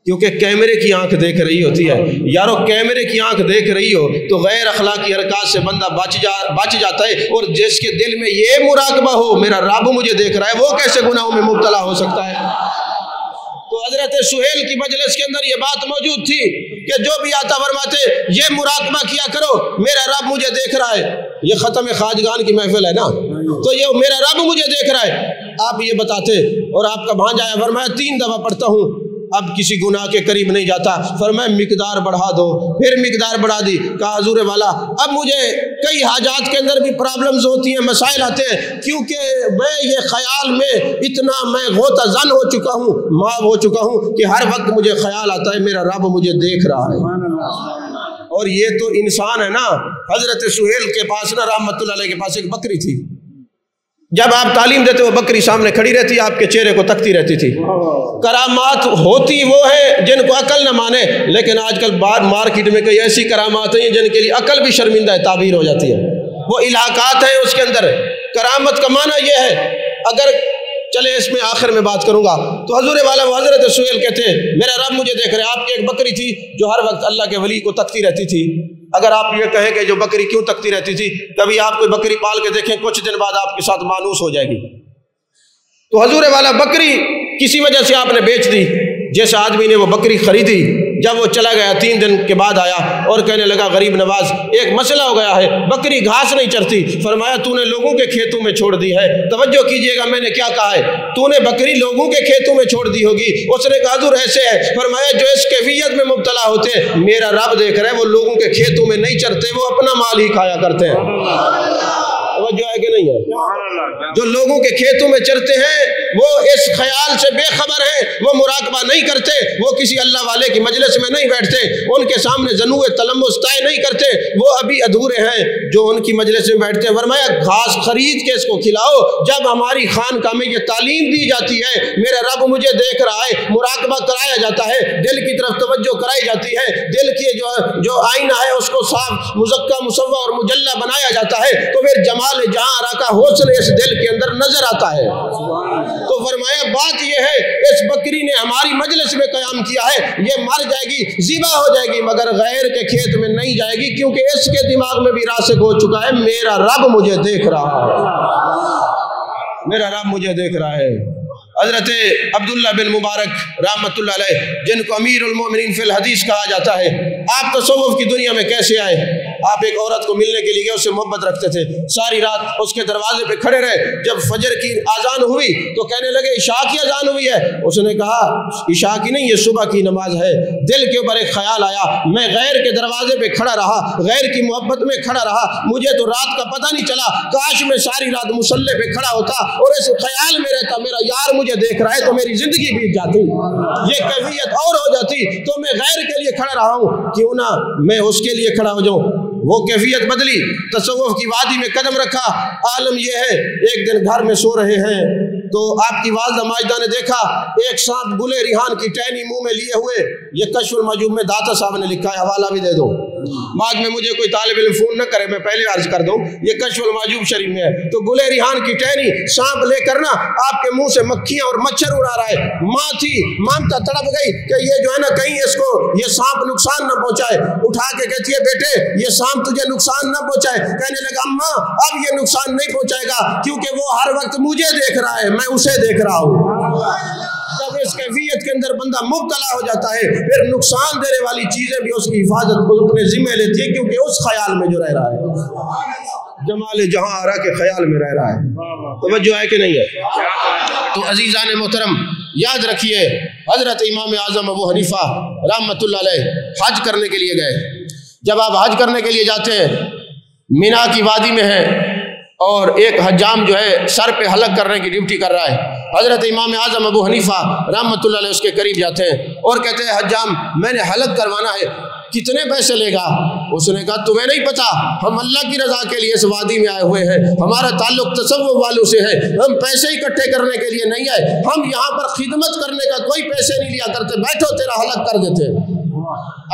کیونکہ کیمرے کی آنکھ دیکھ رہی ہوتی ہے، یارو کیمرے کی آنکھ دیکھ رہی ہو تو غیر اخلاقی حرکات سے بندہ بچ جاتا ہے، اور جس کے دل میں یہ مراقبہ ہو میرا رب مجھے دیکھ رہا ہے وہ کیسے گناہوں میں مبتلا ہو سکتا ہے؟ تو حضرت سہیل کی مجلس کے اندر یہ بات موجود تھی کہ جو بھی آتا فرماتے یہ مراقبہ کیا کرو میرا رب مجھے دیکھ رہا ہے، یہ ختم خواجگان کی محفل ہے نا، تو یہ میرا رب مجھے دیکھ رہا ہے، آپ یہ بتاتے، اور آپ کا بھانجا آیا فرمایا 3 دفعہ پڑھتا ہوں اب کسی گناہ کے قریب نہیں جاتا، فرمایا مقدار بڑھا دو، پھر مقدار بڑھا دی، کہا حضور والا اب مجھے کئی حاجات کے اندر بھی پرابلمز ہوتی ہیں، مسائل آتے ہیں، کیونکہ میں یہ خیال میں اتنا میں غوطہ زن ہو چکا ہوں، ماب ہو چکا ہوں کہ ہر وقت مجھے خیال آتا ہے میرا رب مجھے دیکھ رہا ہے۔ اور یہ تو انسان ہے نا، حضرت سہیل کے پاس نا رحمت اللہ علیہ کے پاس ایک بکری تھی، جب آپ تعلیم دیتے وہ بکری سامنے کھڑی رہتی، آپ کے چہرے کو تکتی رہتی تھی۔ کرامات ہوتی وہ ہے جن کو عقل نہ مانے، لیکن آج کل مارکیٹ میں کئی ایسی کرامات ہیں جن کے لیے عقل بھی شرمندہ ہے، تعبیر ہو جاتی ہے، وہ الہاقات ہیں اس کے اندر۔ کرامت کا معنی یہ ہے، اگر چلے اس میں آخر میں بات کروں گا، تو حضور والا وہ حضرت سہیل کہتے ہیں میرا رب مجھے دیکھ رہے، آپ کی ایک بکری تھی جو ہر وقت اللہ کے ولی کو تکتی رہتی تھی۔ اگر آپ یہ کہیں کہ جو بکری کیوں تکتی رہتی تھی، کبھی آپ کوئی بکری پال کے دیکھیں کچھ دن بعد آپ کے ساتھ مانوس ہو جائے گی، تو حضور والا بکری کسی وجہ سے آپ نے بیچ دی، جیسے آدمی نے وہ بکری خریدی، جب وہ چلا گیا 3 دن کے بعد آیا اور کہنے لگا غریب نواز ایک مسئلہ ہو گیا ہے، بکری گھاس نہیں چرتی۔ فرمایا تو نے لوگوں کے کھیتوں میں چھوڑ دی ہے، توجہ کیجئے گا میں نے کیا کہا ہے، تو نے بکری لوگوں کے کھیتوں میں چھوڑ دی ہوگی۔ اس نے کہا حضور ایسے ہے، فرمایا جو اس کیفیت میں مبتلا ہوتے ہیں میرا رب دیکھ رہا ہے، وہ لوگوں کے کھیتوں میں نہیں چرتے، وہ اپنا مال ہی کھایا کرتے ہیں۔ توجہ ہے کہ نہیں ہے؟ جو لوگوں کے کھیتوں میں چرتے ہیں وہ اس خیال سے بے خبر ہیں، وہ مراقبہ نہیں کرتے، وہ کسی اللہ والے کی مجلس میں نہیں بیٹھتے، ان کے سامنے ذنوع تلمس طے نہیں کرتے، وہ ابھی ادھورے ہیں جو ان کی مجلس میں بیٹھتے ہیں۔ فرمایا گھاس خرید کے اس کو کھلاؤ۔ جب ہماری خانقاہ میں یہ تعلیم دی جاتی ہے، میرا رب مجھے دیکھ رہا ہے، مراقبہ کرایا جاتا ہے، دل کی طرف توجہ کرائی جاتی ہے، دل کی جو آئینہ ہے اس کو صاف مزکہ مصوّع اور مجلہ بنایا جاتا ہے، تو پھر جمال جہاں آرا کا حسن اس دل کے اندر نظر آتا ہے۔ تو فرمایا بات یہ ہے، اس بکری نے ہماری مجلس میں قیام کیا ہے، یہ مر جائے گی، ذبح ہو جائے گی، مگر غیر کے کھیت میں نہیں جائے گی، کیونکہ اس کے دماغ میں بھی راسخ ہو چکا ہے میرا رب مجھے دیکھ رہا ہے، میرا رب مجھے دیکھ رہا ہے۔ حضرت عبداللہ بن مبارک رحمۃ اللہ علیہ، جن کو امیر المومنین فی الحدیث کہا جاتا ہے، آپ تصوف کی دنیا میں کیسے آئے؟ آپ ایک عورت کو ملنے کے لیے گئے، اس سے محبت رکھتے تھے، ساری رات اس کے دروازے پہ کھڑے رہے، جب فجر کی اذان ہوئی تو کہنے لگے عشاء کی اذان ہوئی ہے، اس نے کہا عشاء کی نہیں، یہ صبح کی نماز ہے۔ دل کے اوپر ایک خیال آیا، میں غیر کے دروازے پہ کھڑا رہا، غیر کی محبت میں کھڑا رہا، مجھے تو رات کا پتہ نہیں چلا، کاش میں ساری رات مصلی پہ کھڑا ہوتا اور اس خیال میں رہتا میرا یار مجھے دیکھ رہا ہے، تو میری زندگی بیت جاتی، یہ کیفیت اور ہو جاتی، تو میں غیر کے لیے کھڑا رہا ہوں، کیوں نہ میں اس کے لیے کھڑا ہو جاؤں۔ وہ کیفیت بدلی، تصوف کی وادی میں قدم رکھا۔ عالم یہ ہے، ایک دن گھر میں سو رہے ہیں تو آپ کی والدہ ماجدہ نے دیکھا ایک سانپ گلے ریحان کی ٹہنی منہ میں لیے ہوئے، یہ کشف المحجوب میں داتا صاحب نے لکھا ہے، حوالہ بھی دے دو، بعد میں مجھے کوئی طالب علم فون نہ کرے، میں پہلے عرض کر دوں، یہ کشف المحجوب شریف میں ہے۔ تو گلے ریحان کی ٹہنی سانپ لے کر نا آپ کے منہ سے مکھیاں اور مچھر اڑا رہا ہے، ماں تھی، مامتا تڑپ گئی کہ یہ جو ہے نا کہیں اس کو یہ سانپ نقصان نہ پہنچائے، اٹھا کے کہتی ہے بیٹے یہ سانپ تجھے نقصان نہ پہنچائے، کہنے لگا اماں اب یہ نقصان نہیں پہنچائے گا، کیونکہ وہ ہر وقت مجھے دیکھ رہا ہے، میں اسے دیکھ رہا ہوں۔ جب اس کیفیت کے اندر بندہ مبتلا ہو جاتا ہے، پھر نقصان دینے والی چیزیں بھی اس کی حفاظت کو اپنے ذمہ لیتی ہے، کیونکہ اس خیال میں جو رہ رہا ہے، جمال جہاں آرا کے خیال میں رہ رہا ہے۔ توجہ ہے کہ نہیں ہے؟ تو عزیزان محترم یاد رکھیے، حضرت امام اعظم ابو حنیفہ رحمۃ اللہ علیہ حج کرنے کے لیے گئے۔ جب آپ حج کرنے کے لیے جاتے ہیں، مینا کی وادی میں ہیں اور ایک حجام جو ہے سر پہ حلق کرنے کی ڈیوٹی کر رہا ہے، حضرت امام اعظم ابو حنیفہ رحمۃ اللہ علیہ اس کے قریب جاتے ہیں اور کہتے ہیں حجام میں نے حلق کروانا ہے، کتنے پیسے لے گا؟ اس نے کہا تمہیں نہیں پتا، ہم اللہ کی رضا کے لیے اس وادی میں آئے ہوئے ہیں، ہمارا تعلق تصوف والوں سے ہے، ہم پیسے اکٹھے کرنے کے لیے نہیں آئے، ہم یہاں پر خدمت کرنے کا کوئی پیسے نہیں لیا کرتے، بیٹھو تیرا حلق کر دیتے۔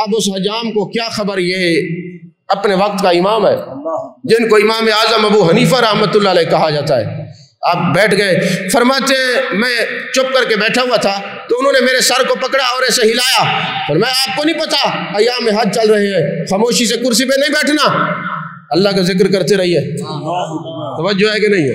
اب اس حجام کو کیا خبر، یہ اپنے وقت کا امام ہے، جن کو امام اعظم ابو حنیفہ رحمۃ اللہ علیہ کہا جاتا ہے۔ آپ بیٹھ گئے، فرماتے میں چپ کر کے بیٹھا ہوا تھا تو انہوں نے میرے سر کو پکڑا اور ایسے ہلایا، فرمایا آپ کو نہیں پتا ایام حج چل رہے ہیں، خاموشی سے کرسی پہ نہیں بیٹھنا، اللہ کا ذکر کرتے رہیے۔ توجہ ہے کہ نہیں ہے؟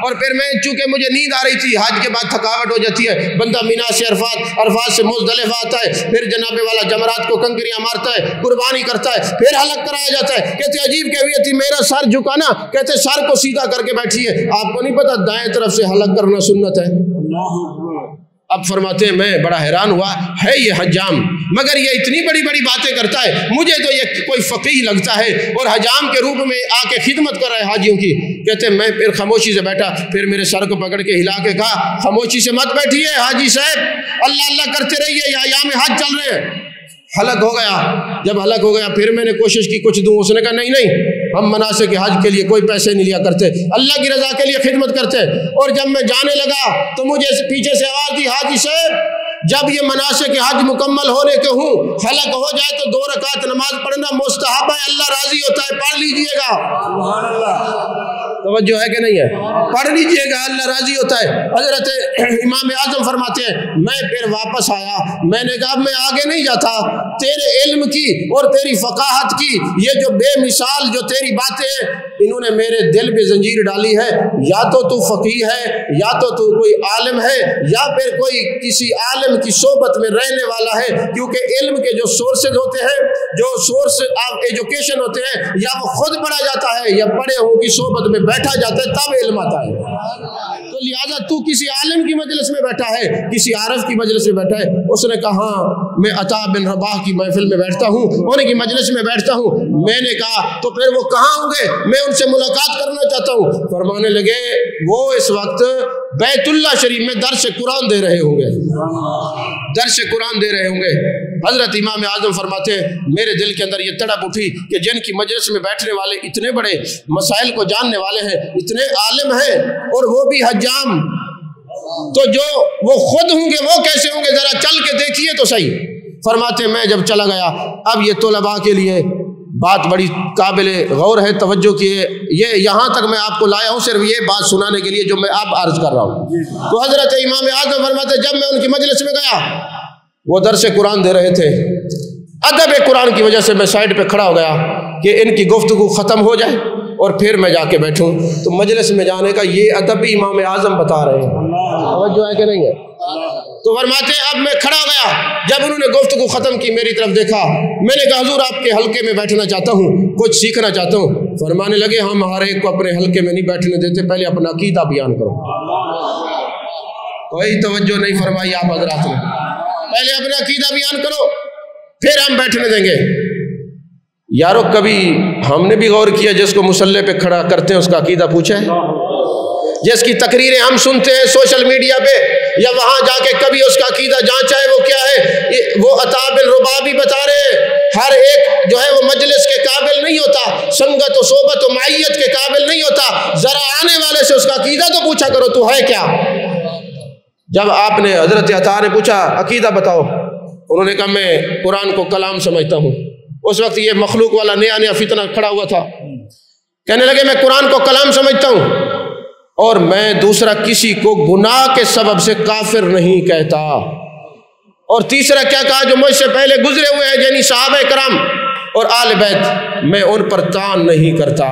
اور پھر میں چونکہ مجھے نیند آ رہی تھی، حج کے بعد تھکاوٹ ہو جاتی ہے، بندہ مینا سے عرفات سے مزدلفہ آتا ہے، پھر جناب والا جمرات کو کنکریاں مارتا ہے، قربانی کرتا ہے، پھر حلق کرایا جاتا ہے۔ کہتے عجیب کیفیت تھی، میرا سر جھکانا، کہتے سر کو سیدھا کر کے بیٹھیے، آپ کو نہیں پتا دائیں طرف سے حلق کرنا سنت ہے۔ اب فرماتے ہیں میں بڑا حیران ہوا، ہے یہ حجام مگر یہ اتنی بڑی بڑی باتیں کرتا ہے، مجھے تو یہ کوئی فقیہ لگتا ہے اور حجام کے روپ میں آ کے خدمت کر رہا ہے حاجیوں کی۔ کہتے ہیں میں پھر خاموشی سے بیٹھا، پھر میرے سر کو پکڑ کے ہلا کے کہا خاموشی سے مت بیٹھیے حاجی صاحب، اللہ اللہ کرتے رہیے، یہ ایام حج چل رہے ہیں۔ حلق ہو گیا، جب حلق ہو گیا پھر میں نے کوشش کی کچھ دوں، اس نے کہا نہیں نہیں ہم مناسک حج کے لیے کوئی پیسے نہیں لیا کرتے، اللہ کی رضا کے لیے خدمت کرتے۔ اور جب میں جانے لگا تو مجھے پیچھے سے آواز دی حاجی صاحب جب یہ مناسک حج مکمل ہونے کے ہوں، حلق ہو جائے تو 2 رکعت نماز پڑھنا مستحب ہے، اللہ راضی ہوتا ہے، پڑھ لیجئے گا۔ سبحان اللہ، توجہ ہے کہ نہیں ہے؟ پڑھ لیجئے گا، اللہ راضی ہوتا ہے۔ حضرت امام اعظم فرماتے ہیں میں پھر واپس آیا، میں نے کہا میں آگے نہیں جاتا، تیرے علم کی اور تیری فقاہت کی یہ جو بے مثال جو تیری باتیں ہیں، انہوں نے میرے دل پہ زنجیر ڈالی ہے، یا تو فقیہ ہے، یا تو کوئی عالم ہے، یا پھر کوئی کسی عالم کی صحبت میں رہنے والا ہے، کیونکہ علم کے جو سورسز ہوتے ہیں، جو سورس آف ایجوکیشن ہوتے ہیں، یا وہ خود پڑھا جاتا ہے یا پڑھے ہوں کی صحبت میں بیٹھا جاتا ہے تب علم آتا ہے۔ تو لہٰذا تو کسی عالم کی مجلس میں بیٹھا ہے، کسی عارف کی مجلس میں بیٹھا ہے۔ اس نے کہا ہاں میں عطا بن رباح کی محفل میں بیٹھتا ہوں، ان کی مجلس میں بیٹھتا ہوں۔ میں نے کہا تو پھر وہ کہاں ہوں گے، میں ان سے ملاقات کرنا چاہتا ہوں۔ فرمانے لگے وہ اس وقت بیت اللہ شریف میں درس قرآن دے رہے ہوں گے، درس قرآن دے رہے ہوں گے۔ حضرت امام اعظم فرماتے ہیں میرے دل کے اندر یہ تڑپ اٹھی کہ جن کی مجلس میں بیٹھنے والے اتنے بڑے مسائل کو جاننے والے ہیں، اتنے عالم ہیں، اور وہ بھی حجام، تو جو وہ خود ہوں گے وہ کیسے ہوں گے، ذرا چل کے دیکھیے تو صحیح۔ فرماتے میں جب چلا گیا، اب یہ طلباء کے لیے بات بڑی قابل غور ہے، توجہ کیے، یہ یہاں تک میں آپ کو لایا ہوں صرف یہ بات سنانے کے لیے جو میں آپ عرض کر رہا ہوں۔ تو حضرت امام اعظم فرماتے جب میں ان کی مجلس میں گیا، وہ درس قرآن دے رہے تھے، ادب قرآن کی وجہ سے میں سائڈ پہ کھڑا ہو گیا کہ ان کی گفتگو ختم ہو جائے اور پھر میں جا کے بیٹھوں۔ تو مجلس میں جانے کا یہ ادب بھی امام اعظم بتا رہے ہیں، توجہ ہے کہ نہیں ہے؟ تو فرماتے ہیں اب میں کھڑا گیا، جب انہوں نے گفتگو ختم کی میری طرف دیکھا، میں نے کہا حضور آپ کے حلقے میں بیٹھنا چاہتا ہوں، کچھ سیکھنا چاہتا ہوں۔ فرمانے لگے ہم ہر ایک کو اپنے حلقے میں نہیں بیٹھنے دیتے، پہلے اپنا عقیدہ بیان کرو۔ کوئی توجہ نہیں فرمائی آپ حضرات نے، پہلے اپنا عقیدہ بیان کرو پھر ہم بیٹھنے دیں گے۔ یارو کبھی ہم نے بھی غور کیا جس کو مسلح پہ کھڑا کرتے ہیں اس کا عقیدہ پوچھا ہے؟ جس کی تقریریں ہم سنتے ہیں سوشل میڈیا پہ یا وہاں جا کے کبھی اس کا عقیدہ جانچا ہے وہ کیا ہے؟ وہ عطاب الربابی بتا رہے ہیں ہر ایک جو ہے وہ مجلس کے قابل نہیں ہوتا، سنگت و صحبت و معیت کے قابل نہیں ہوتا، ذرا آنے والے سے اس کا عقیدہ تو پوچھا کرو تو ہے کیا۔ جب آپ نے حضرت عطا نے پوچھا عقیدہ بتاؤ، انہوں نے کہا میں قرآن کو کلام سمجھتا ہوں۔ اس وقت یہ مخلوق والا نیا فتنہ کھڑا ہوا تھا، کہنے لگے میں قرآن کو کلام سمجھتا ہوں اور میں دوسرا کسی کو گناہ کے سبب سے کافر نہیں کہتا، اور تیسرا کیا کہا جو مجھ سے پہلے گزرے ہوئے ہیں یعنی صحابہ کرام اور آل بیت، میں ان پر طعن نہیں کرتا۔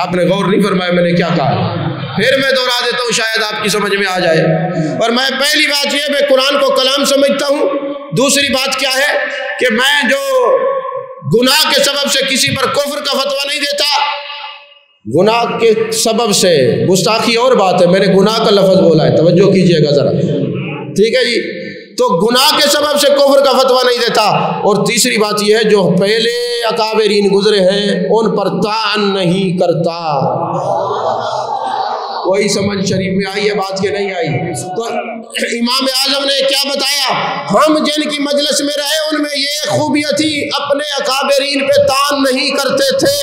آپ نے غور نہیں فرمایا میں نے کیا کہا، پھر میں دوہرا دیتا ہوں شاید آپ کی سمجھ میں آ جائے۔ اور میں پہلی بات یہ میں قرآن کو کلام سمجھتا ہوں، دوسری بات کیا ہے کہ میں جو گناہ کے سبب سے کسی پر کفر کا فتویٰ نہیں دیتا۔ گناہ کے سبب سے گستاخی اور بات ہے، میں نے گناہ کا لفظ بولا ہے، توجہ کیجئے گا ذرا، ٹھیک ہے جی؟ تو گناہ کے سبب سے کفر کا فتویٰ نہیں دیتا، اور تیسری بات یہ ہے جو پہلے اکابرین گزرے ہیں ان پر طعن نہیں کرتا۔ وہی سمجھ شریف میں آئی ہے بات کہ نہیں آئی؟ تو امام اعظم نے کیا بتایا، ہم جن کی مجلس میں رہے ان میں یہ خوبیاں تھی اپنے اکابرین پہ طعن نہیں کرتے تھے۔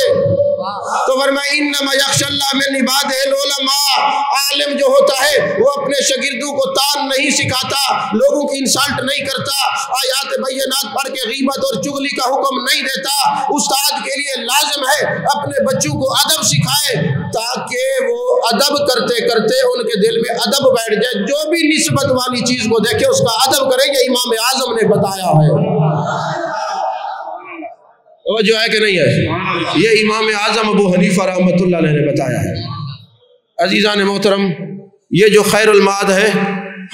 تو فرمایا انما یخشی اللہ من عبادہ العلماء، عالم جو ہوتا ہے وہ اپنے شاگردوں کو طعن نہیں سکھاتا، لوگوں کی انسلٹ نہیں کرتا، آیات بینات پڑھ کے غیبت اور چغلی کا حکم نہیں دیتا۔ استاد کے لیے لازم ہے اپنے بچوں کو ادب سکھائے تاکہ وہ ادب کرتے کرتے ان کے دل میں ادب بیٹھ جائے، جو بھی نسبت والی چیز کو دیکھے اس کا ادب کرے، یہ امام اعظم نے بتایا ہے۔ جو ہے کہ نہیں ہے؟ یہ امام اعظم ابو حنیفہ رحمۃ اللہ علیہ نے بتایا ہے۔ عزیزان محترم، یہ جو خیر المعاد ہے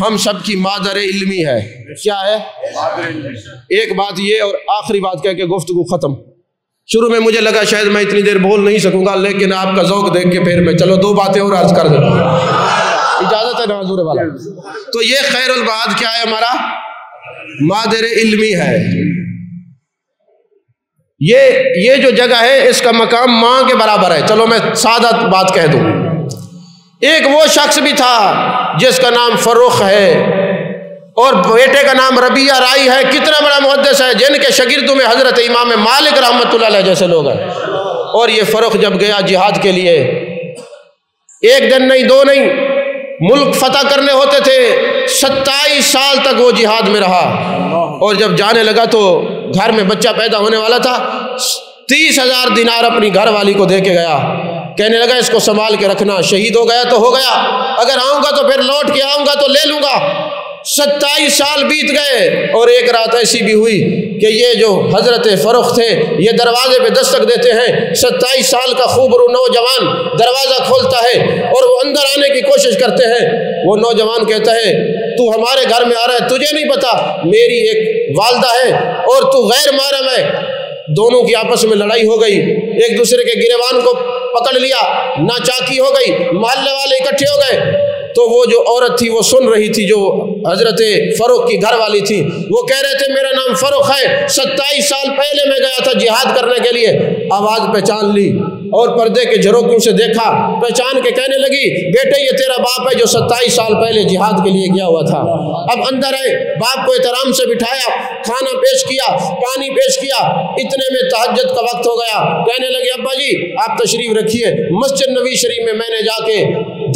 ہم سب کی مادر علمی ہے، کیا ہے؟ ایک بات یہ اور آخری بات کہہ کے گفتگو ختم۔ شروع میں مجھے لگا شاید میں اتنی دیر بول نہیں سکوں گا، لیکن آپ کا ذوق دیکھ کے پھر میں چلو دو باتیں اور عرض کر دیتا ہوں، اجازت ہے نا حضور والا؟ تو یہ خیر المعاد کیا ہے؟ ہمارا مادر علمی ہے۔ یہ جو جگہ ہے اس کا مقام ماں کے برابر ہے۔ چلو میں سادہ بات کہہ دوں، ایک وہ شخص بھی تھا جس کا نام فروخ ہے اور بیٹے کا نام ربیہ رائی ہے، کتنا بڑا محدث ہے، جن کے شاگردوں میں حضرت امام مالک رحمۃ اللہ علیہ جیسے لوگ ہیں۔ اور یہ فروخ جب گیا جہاد کے لیے، ایک دن نہیں دو نہیں، ملک فتح کرنے ہوتے تھے، 27 سال تک وہ جہاد میں رہا، اور جب جانے لگا تو گھر میں بچہ پیدا ہونے والا تھا، 30,000 دینار اپنی گھر والی کو دے کے گیا، کہنے لگا اس کو سنبھال کے رکھنا، شہید ہو گیا تو ہو گیا، اگر آؤں گا تو پھر لوٹ کے آؤں گا تو لے لوں گا۔ 27 سال بیت گئے اور ایک رات ایسی بھی ہوئی کہ یہ جو حضرت فروخ تھے یہ دروازے پہ دستک دیتے ہیں، 27 سال کا خوبرو نوجوان دروازہ کھولتا ہے اور وہ اندر آنے کی کوشش کرتے ہیں۔ وہ نوجوان کہتا ہے تو ہمارے گھر میں آ رہا ہے، تجھے نہیں پتا میری ایک والدہ ہے اور تو غیر محرم ہے۔ دونوں کی آپس میں لڑائی ہو گئی، ایک دوسرے کے گریبان کو پکڑ لیا، ناچاکی ہو گئی، محلے والے اکٹھے ہو گئے۔ تو وہ جو عورت تھی وہ سن رہی تھی جو حضرت فروخ کی گھر والی تھی، وہ کہہ رہے تھے میرا نام فروخ ہے، 27 سال پہلے میں گیا تھا جہاد کرنے کے لیے، آواز پہچان لی اور پردے کے جھروکوں سے دیکھا، پہچان کے کہنے لگی بیٹے یہ تیرا باپ ہے جو 27 سال پہلے جہاد کے لیے گیا ہوا تھا۔ اب اندر آئے، باپ کو احترام سے بٹھایا، کھانا پیش کیا، پانی پیش کیا، اتنے میں تہجد کا وقت ہو گیا، کہنے لگے ابا جی آپ تشریف رکھیے، مسجد نبوی شریف میں میں نے جا کے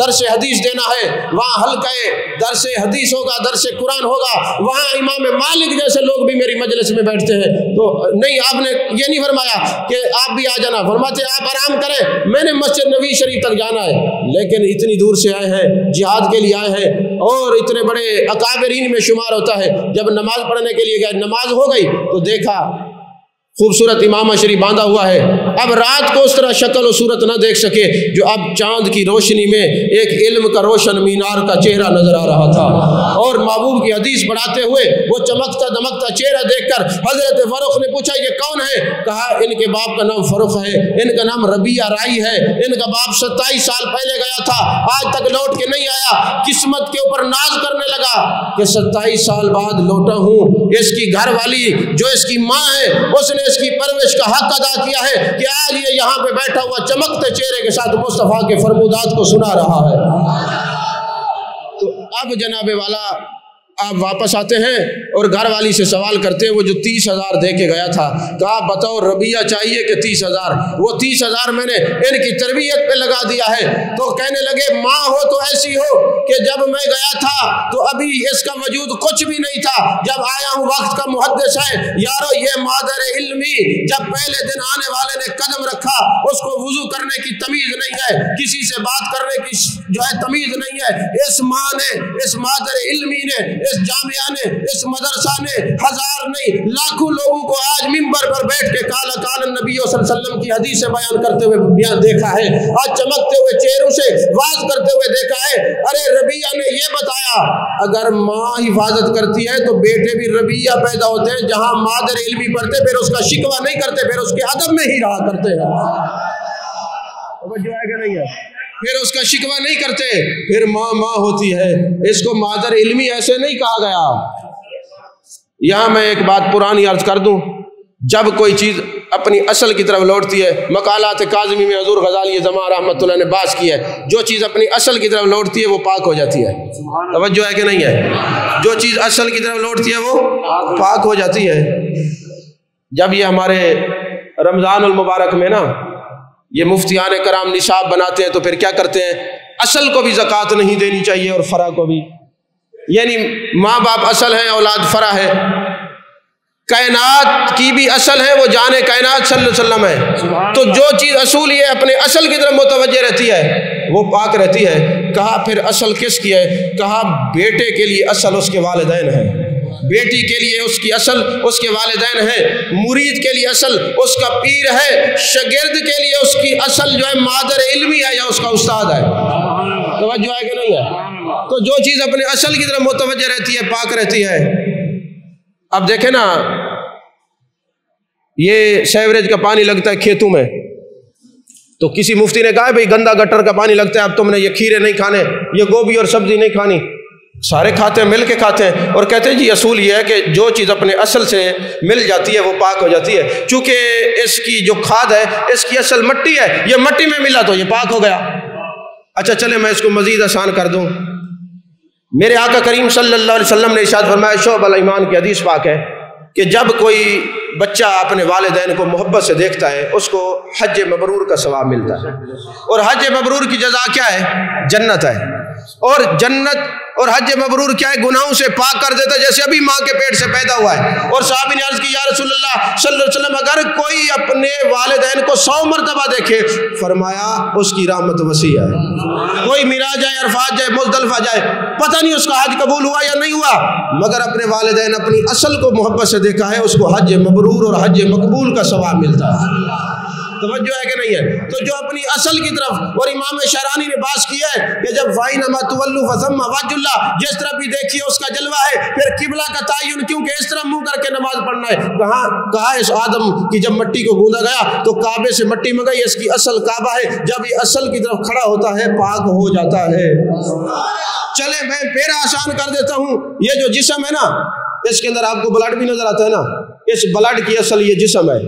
درس حدیث دینا ہے، وہاں حلقہ درس حدیث ہوگا، درس قرآن ہوگا، وہاں امام مالک جیسے لوگ بھی میری مجلس میں بیٹھتے ہیں۔ تو نہیں، آپ نے یہ نہیں فرمایا کہ آپ بھی آ جانا، فرماتے آپ آرام کریں، میں نے مسجد نبوی شریف تک جانا ہے، لیکن اتنی دور سے آئے ہیں، جہاد کے لیے آئے ہیں اور اتنے بڑے اکابرین میں شمار ہوتا ہے، جب نماز پڑھنے کے لیے گئے، نماز ہو گئی تو دیکھا خوبصورت امامہ شریف باندھا ہوا ہے، اب رات کو اس طرح شکل و صورت نہ دیکھ سکے، جو اب چاند کی روشنی میں ایک علم کا روشن مینار کا چہرہ نظر آ رہا تھا، اور محبوب کی حدیث پڑھاتے ہوئے وہ چمکتا دمکتا چہرہ دیکھ کر حضرت فروخ نے پوچھا یہ کون ہے؟ کہا ان کے باپ کا نام فروخ ہے، ان کا نام ربیہ رائی ہے، ان کا باپ 27 سال پہلے گیا تھا، آج تک لوٹ کے نہیں آیا۔ قسمت کے اوپر ناز کرنے لگا کہ 27 سال بعد لوٹا ہوں، اس کی گھر والی جو اس کی ماں ہے اس نے اس کی پرورش کا حق ادا کیا ہے کہ آج یہ یہاں پہ بیٹھا ہوا چمکتے چہرے کے ساتھ مصطفیٰ کے فرمودات کو سنا رہا ہے۔ تو اب جناب والا آپ واپس آتے ہیں اور گھر والی سے سوال کرتے ہیں وہ جو 30,000 دے کے گیا تھا، کہا بتاؤ ربیہ چاہیے کہ 30,000؟ وہ 30,000 میں نے ان کی تربیت پہ لگا دیا ہے۔ تو کہنے لگے ماں ہو تو ایسی ہو کہ جب میں گیا تھا تو ابھی اس کا وجود کچھ بھی نہیں تھا، جب آیا ہوں وقت کا محدث ہے یارو، یہ مادر علمی جب پہلے دن آنے والے نے قدم رکھا، اس کو وضو کرنے کی تمیز نہیں ہے، کسی سے بات کرنے کی جو ہے تمیز نہیں ہے، اس ماں نے، اس مادر علمی نے، اس جامعہ نے، اس مدرسہ نے ہزار نہیں لاکھوں لوگوں کو آج منبر پر بیٹھ کے کالا کالا نبی صلی اللہ علیہ وسلم کی حدیث بیان کرتے ہوئے بیان دیکھا ہے، آج چمکتے ہوئے چہروں سے واز کرتے ہوئے دیکھا ہے۔ ارے ربیہ نے یہ بتایا اگر ماں حفاظت کرتی ہے تو بیٹے بھی ربیہ پیدا ہوتے ہیں، جہاں مادر علمی پڑھتے پھر اس کا شکوہ نہیں کرتے، پھر اس کے ادب میں ہی رہا کرتے ہیں، توجہ ہے کہ نہیں ہے؟ پھر اس کا شکوہ نہیں کرتے، پھر ماں ماں ہوتی ہے۔ اس کو مادر علمی ایسے نہیں کہا گیا۔ یہاں میں ایک بات پرانی عرض کر دوں، جب کوئی چیز اپنی اصل کی طرف لوٹتی ہے، مقالات کاظمی میں حضور غزالی زمان رحمۃ اللہ نے بحث کی ہے، جو چیز اپنی اصل کی طرف لوٹتی ہے وہ پاک ہو جاتی ہے، توجہ ہے کہ نہیں ہے؟ جو چیز اصل کی طرف لوٹتی ہے وہ پاک ہو جاتی ہے۔ جب یہ ہمارے رمضان المبارک میں نا یہ مفتیان کرام نصاب بناتے ہیں تو پھر کیا کرتے ہیں، اصل کو بھی زکوٰۃ نہیں دینی چاہیے اور فرع کو بھی، یعنی ماں باپ اصل ہے، اولاد فرع ہے، کائنات کی بھی اصل ہے، وہ جان کائنات صلی اللہ علیہ وسلم ہے، تو جو چیز اصول یہ اپنے اصل کی طرف متوجہ رہتی ہے وہ پاک رہتی ہے۔ کہا پھر اصل کس کی ہے؟ کہا بیٹے کے لیے اصل اس کے والدین ہیں، بیٹی کے لیے اس کی اصل اس کے والدین ہیں، مرید کے لیے اصل اس کا پیر ہے، شاگرد کے لیے اس کی اصل جو ہے مادر علمی ہے یا اس کا استاد ہے، توجہ ہے کہ نہیں ہے؟ تو جو چیز اپنے اصل کی طرف متوجہ رہتی ہے پاک رہتی ہے۔ اب دیکھیں نا، یہ سیوریج کا پانی لگتا ہے کھیتوں میں، تو کسی مفتی نے کہا بھئی گندا گٹر کا پانی لگتا ہے، اب تم نے یہ کھیرے نہیں کھانے، یہ گوبھی اور سبزی نہیں کھانی، سارے کھاتے ہیں، مل کے کھاتے ہیں، اور کہتے ہیں جی اصول یہ ہے کہ جو چیز اپنے اصل سے مل جاتی ہے وہ پاک ہو جاتی ہے، چونکہ اس کی جو کھاد ہے اس کی اصل مٹی ہے، یہ مٹی میں ملا تو یہ پاک ہو گیا۔ اچھا چلے میں اس کو مزید آسان کر دوں، میرے آقا کریم صلی اللہ علیہ وسلم نے ارشاد فرمایا، شعب الایمان کی حدیث پاک ہے کہ جب کوئی بچہ اپنے والدین کو محبت سے دیکھتا ہے اس کو حج مبرور کا ثواب ملتا ہے، اور حج مبرور کی جزا کیا ہے؟ جنت ہے، اور جنت اور حج مبرور کیا ہے؟ گناہوں سے پاک کر دیتا ہے، جیسے ابھی ماں کے پیٹ سے پیدا ہوا ہے۔ اور صحابی نے عرض کی یا رسول اللہ صلی اللہ علیہ وسلم اگر کوئی اپنے والدین کو 100 مرتبہ دیکھے، فرمایا اس کی رحمت وسیع ہے، کوئی میراج جائے، عرفات جائے، مزدلفہ جائے، پتہ نہیں اس کا حج قبول ہوا یا نہیں ہوا، مگر اپنے والدین اپنی اصل کو محبت سے دیکھا ہے، اس کو حج مبرور اور حج مقبول کا ثواب ملتا ہے۔ توجہ ہے کہ نہیں ہے؟ تو جو اپنی اصل کی طرف، اور امام شعرانی نے بات کی ہے کہ جب فَإِنَّمَا تُوَلُّوا فَثَمَّ وَجْهُ اللَّهِ، جس طرف بھی دیکھیے اس کا جلوہ ہے. پھر قبلہ کا تعین کیوں کہ اس طرف منہ کر کے نماز پڑھنا ہے. کہا اس آدم کی جب مٹی کو گوندا گیا تو کعبے سے مٹی منگائی، اس کی اصل کعبہ ہے. جب یہ اصل کی طرف کھڑا ہوتا ہے پاک ہو جاتا ہے. چلے میں پھر آسان کر دیتا ہوں. یہ جو جسم ہے نا، اس کے اندر آپ کو بلڈ بھی نظر آتا ہے نا، اس بلڈ کی اصل یہ جسم ہے.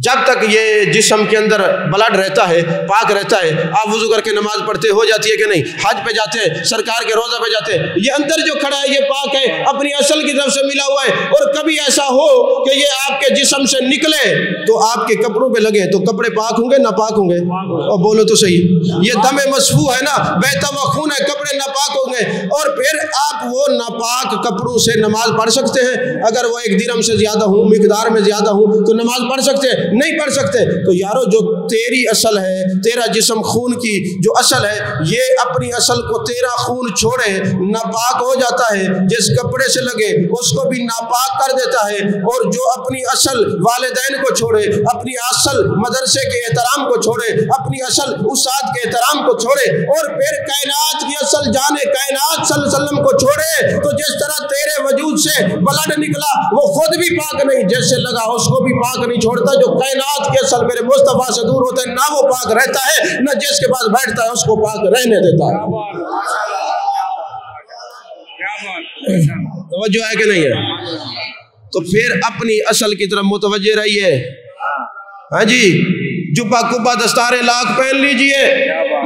جب تک یہ جسم کے اندر بلڈ رہتا ہے، پاک رہتا ہے، آپ وضو کر کے نماز پڑھتے ہو جاتی ہے کہ نہیں؟ حج پہ جاتے ہیں، سرکار کے روزہ پہ جاتے ہیں، یہ اندر جو کھڑا ہے یہ پاک ہے، اپنی اصل کی طرف سے ملا ہوا ہے. اور کبھی ایسا ہو کہ یہ آپ کے جسم سے نکلے تو آپ کے کپڑوں پہ لگے تو کپڑے پاک ہوں گے ناپاک ہوں گے؟ اور بولو تو صحیح. یہ دم مسفوح ہے نا، بہتا ہوا خون ہے، کپڑے ناپاک ہوں گے. اور پھر آپ وہ ناپاک کپڑوں سے نماز پڑھ سکتے ہیں؟ اگر وہ 1 درہم سے زیادہ ہوں، مقدار میں زیادہ ہوں تو نماز پڑھ سکتے ہیں؟ نہیں پڑھ سکتے. تو یارو جو تیری اصل ہے، تیرا جسم خون کی جو اصل ہے، یہ اپنی اصل کو تیرا خون چھوڑے ناپاک ہو جاتا ہے. جس کپڑے سے لگے اس کو بھی ناپاک کر دیتا ہے. اور جو اپنی اصل والدین کو چھوڑے، اپنی اصل مدرسے کے احترام کو چھوڑے، اپنی اصل استاد کے احترام کو چھوڑے، اور پھر کائنات کی اصل جان کائنات صلی اللہ علیہ وسلم کو چھوڑے، تو جس طرح تیرے وجود سے بلڈ نکلا وہ خود بھی پاک نہیں، جیسے لگا اس کو بھی پاک نہیں چھوڑتا. جو کائنات کے اصل میرے مصطفیٰ سے دور ہوتا ہے، نہ وہ پاک رہتا ہے، نہ جس کے پاس بیٹھتا ہے اس کو پاک رہنے دیتا ہے. توجہ ہے کہ نہیں ہے؟ تو پھر اپنی اصل کی طرف متوجہ رہیے. ہاں جی، جبہ کبہ دستارے لاکھ پہن لیجئے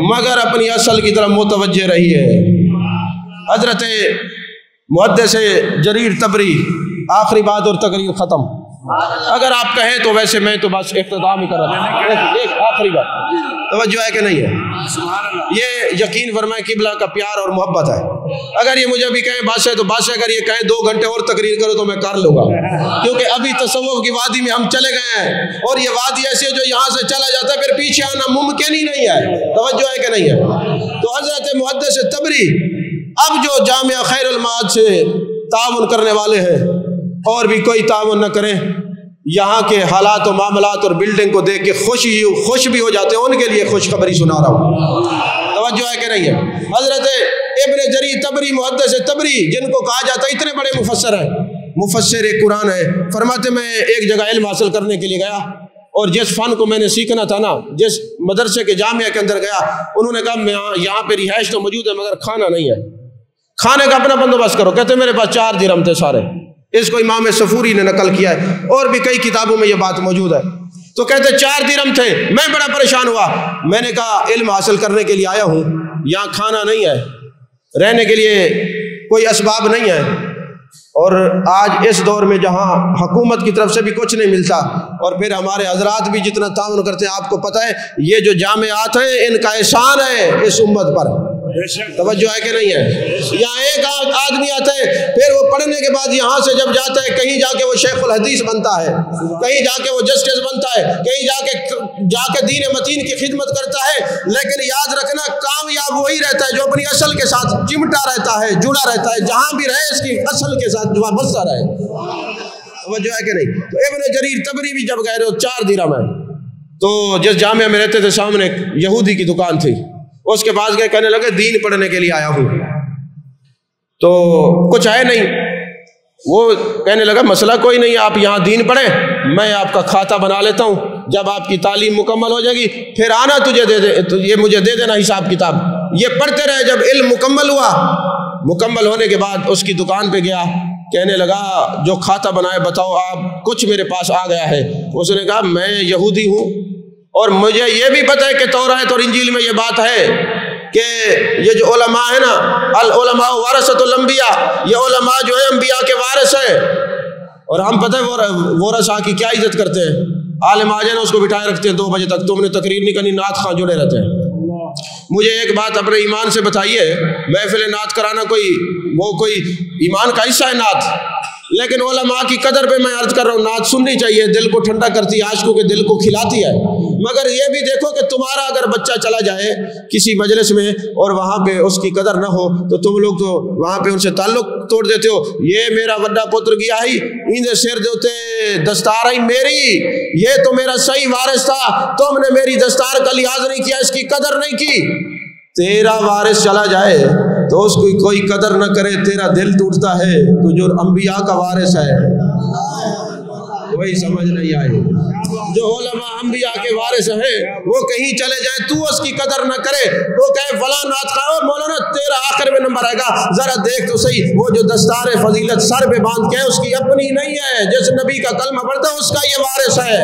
مگر اپنی اصل کی طرف متوجہ رہیے. حضرت محدث جریر طبری، آخری بات اور تقریر ختم. اگر آپ کہیں تو ویسے میں تو بس اختتام ہی کر رہا ہوں. ایک آخری بات، توجہ ہے کہ نہیں ہے؟ یہ یقین فرمائے قبلہ کا پیار اور محبت ہے. اگر یہ مجھے بھی کہیں بس ہے تو بس ہے، اگر یہ کہیں 2 گھنٹے اور تقریر کرو تو میں کر لوں گا، کیونکہ ابھی تصوف کی وادی میں ہم چلے گئے ہیں، اور یہ وادی ایسی ہے جو یہاں سے چلا جاتا ہے پھر پیچھے آنا ممکن ہی نہیں ہے. توجہ ہے کہ نہیں ہے؟ تو حضرت محدث طبری اب جو جامعہ خیر المعاد سے تعاون کرنے والے ہیں، اور بھی کوئی تعاون نہ کریں، یہاں کے حالات و معاملات اور بلڈنگ کو دیکھ کے خوش بھی ہو جاتے ہیں، ان کے لیے خوشخبری سنا رہا ہوں. توجہ ہے کہ نہیں ہے؟ حضرت ابن جریر طبری، محدث طبری، جن کو کہا جاتا ہے اتنے بڑے مفسر ہیں، مفسر قرآن ہے، فرماتے میں ایک جگہ علم حاصل کرنے کے لیے گیا، اور جس فن کو میں نے سیکھنا تھا نا، جس مدرسے کے جامعہ کے اندر گیا، انہوں نے کہا یہاں پہ رہائش تو موجود ہے مگر کھانا نہیں ہے، کھانے کا اپنا بندوبست کرو. کہتے میرے پاس 4 درہم تھے سارے. اس کو امام صفوری نے نقل کیا ہے، اور بھی کئی کتابوں میں یہ بات موجود ہے. تو کہتے 4 درہم تھے. میں بڑا پریشان ہوا. میں نے کہا علم حاصل کرنے کے لیے آیا ہوں، یہاں کھانا نہیں ہے، رہنے کے لیے کوئی اسباب نہیں ہے، اور آج اس دور میں جہاں حکومت کی طرف سے بھی کچھ نہیں ملتا، اور پھر ہمارے حضرات بھی جتنا تعاون کرتے ہیں، آپ کو پتہ ہے یہ جو جامعات ہیں ان کا احسان ہے اس امت پر. توجہ ہے کہ نہیں ہے؟ یہاں ایک آدمی آتا ہے، پھر وہ پڑھنے کے بعد یہاں سے جب جاتا ہے کہیں جا کے وہ شیخ الحدیث بنتا ہے، کہیں جا کے وہ جسٹس بنتا ہے، کہیں جا کے دین متین کی خدمت کرتا ہے. لیکن یاد رکھنا کامیاب وہی رہتا ہے جو اپنی اصل کے ساتھ چمٹا رہتا ہے، جڑا رہتا ہے، جہاں بھی رہے اس کی اصل کے ساتھ وابستہ رہے. توجہ ہے کہ نہیں؟ تو ابن جریر طبری بھی جب گئے 4 درہم ہے، تو جس جامعہ میں رہتے تھے سامنے ایک یہودی کی دکان تھی، اس کے پاس گئے، کہنے لگے دین پڑھنے کے لیے آیا ہوں. تو کچھ ہے نہیں. وہ کہنے لگا مسئلہ کوئی نہیں، آپ یہاں دین پڑھیں، میں آپ کا کھاتہ بنا لیتا ہوں، جب آپ کی تعلیم مکمل ہو جائے گی پھر آنا تجھے دے دے، تو یہ مجھے دے دینا حساب کتاب. یہ پڑھتے رہے. جب علم مکمل ہوا، مکمل ہونے کے بعد اس کی دکان پہ گیا، کہنے لگا جو کھاتہ بنائے بتاؤ آپ، کچھ میرے پاس آ گیا ہے. اس نے کہا میں یہودی ہوں، اور مجھے یہ بھی پتہ ہے کہ تورات اور انجیل میں یہ بات ہے کہ یہ جو علماء ہیں نا، العلماء ورثۃ الانبیاء، یہ علماء جو ہیں انبیاء کے وارث ہیں. اور ہم پتہ ہے ورثاء کی کیا عزت کرتے ہیں. عالم آ جائے نا اس کو بٹھائے رکھتے ہیں 2 بجے تک، تم نے تقریر نہیں کرنی، نعت خواں جڑے رہتے ہیں. مجھے ایک بات اپنے ایمان سے بتائیے، محفل نعت کرانا کوئی ایمان کا حصہ ہے نعت، لیکن علماء کی قدر پہ میں عرض کر رہا ہوں، نعت سننی چاہیے، دل کو ٹھنڈا کرتی ہے، عاشقوں کے دل کو کھلاتی ہے. مگر یہ بھی دیکھو کہ تمہارا اگر بچہ چلا جائے کسی مجلس میں اور وہاں پہ اس کی قدر نہ ہو تو تم لوگ تو وہاں پہ ان سے تعلق توڑ دیتے ہو. یہ میرا بڑا پتر گیا ہی اندھے سر دیتے دستار ہی میری، یہ تو میرا صحیح وارث تھا، تم نے میری دستار کا لحاظ نہیں کیا، اس کی قدر نہیں کی. تیرا وارث چلا جائے تو اس کی کوئی قدر نہ کرے، تیرا دل ٹوٹتا ہے. تو جو انبیاء کا وارث ہے وہی سمجھ نہیں آئے. جو علماء انبیاء کے وارث ہیں وہ کہیں چلے جائیں تو اس کی قدر نہ کرے، وہ کہے فلاں نعت خواہ مولانا تیرا آخر میں نمبر آئے گا، ذرا دیکھ تو صحیح وہ جو دستار فضیلت سر پہ باندھ کے اس کی اپنی نہیں ہے، جس نبی کا کلمہ پڑھتا ہے اس کا یہ وارث ہے.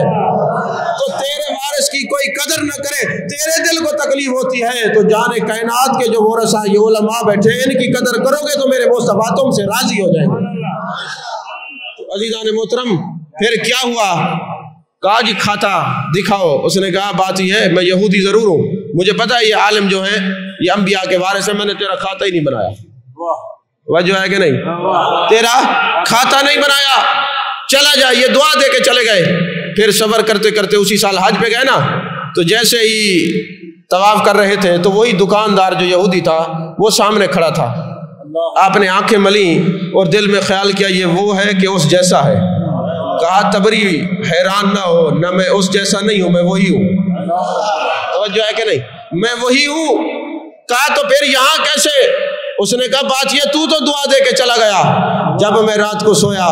تو تیرے وارث کی کوئی قدر نہ کرے، تیرے دل کو تکلیف ہوتی ہے تو جانے کائنات کے جو ورثہ یہ علماء بیٹھے ان کی قدر کرو گے تو میرے مصطفیٰ تم سے راضی ہو جائیں گے. عزیزان محترم پھر کیا ہوا؟ کہا جی کھاتا دکھاؤ. اس نے کہا بات یہ ہے میں یہودی ضرور ہوں، مجھے پتا ہے یہ عالم جو ہیں یہ انبیاء کے وارث ہیں، میں نے تیرا کھاتا ہی نہیں بنایا. وجہ ہے کہ نہیں؟ تیرا کھاتا نہیں بنایا، چلا جا. یہ دعا دے کے چلے گئے. پھر سفر کرتے کرتے اسی سال حج پہ گئے نا، تو جیسے ہی طواف کر رہے تھے تو وہی دکاندار جو یہودی تھا وہ سامنے کھڑا تھا. آپ نے آنکھیں ملیں اور دل میں خیال کیا یہ وہ ہے کہ اس جیسا ہے. کہا تبری حیران نہ ہو، نہ میں اس جیسا نہیں ہوں، میں وہی ہوں. توجہ ہے کہ نہیں؟ میں وہی ہوں. کہا تو پھر یہاں کیسے؟ اس نے کہا بات یہ تو دعا دے کے چلا گیا. جب میں رات کو سویا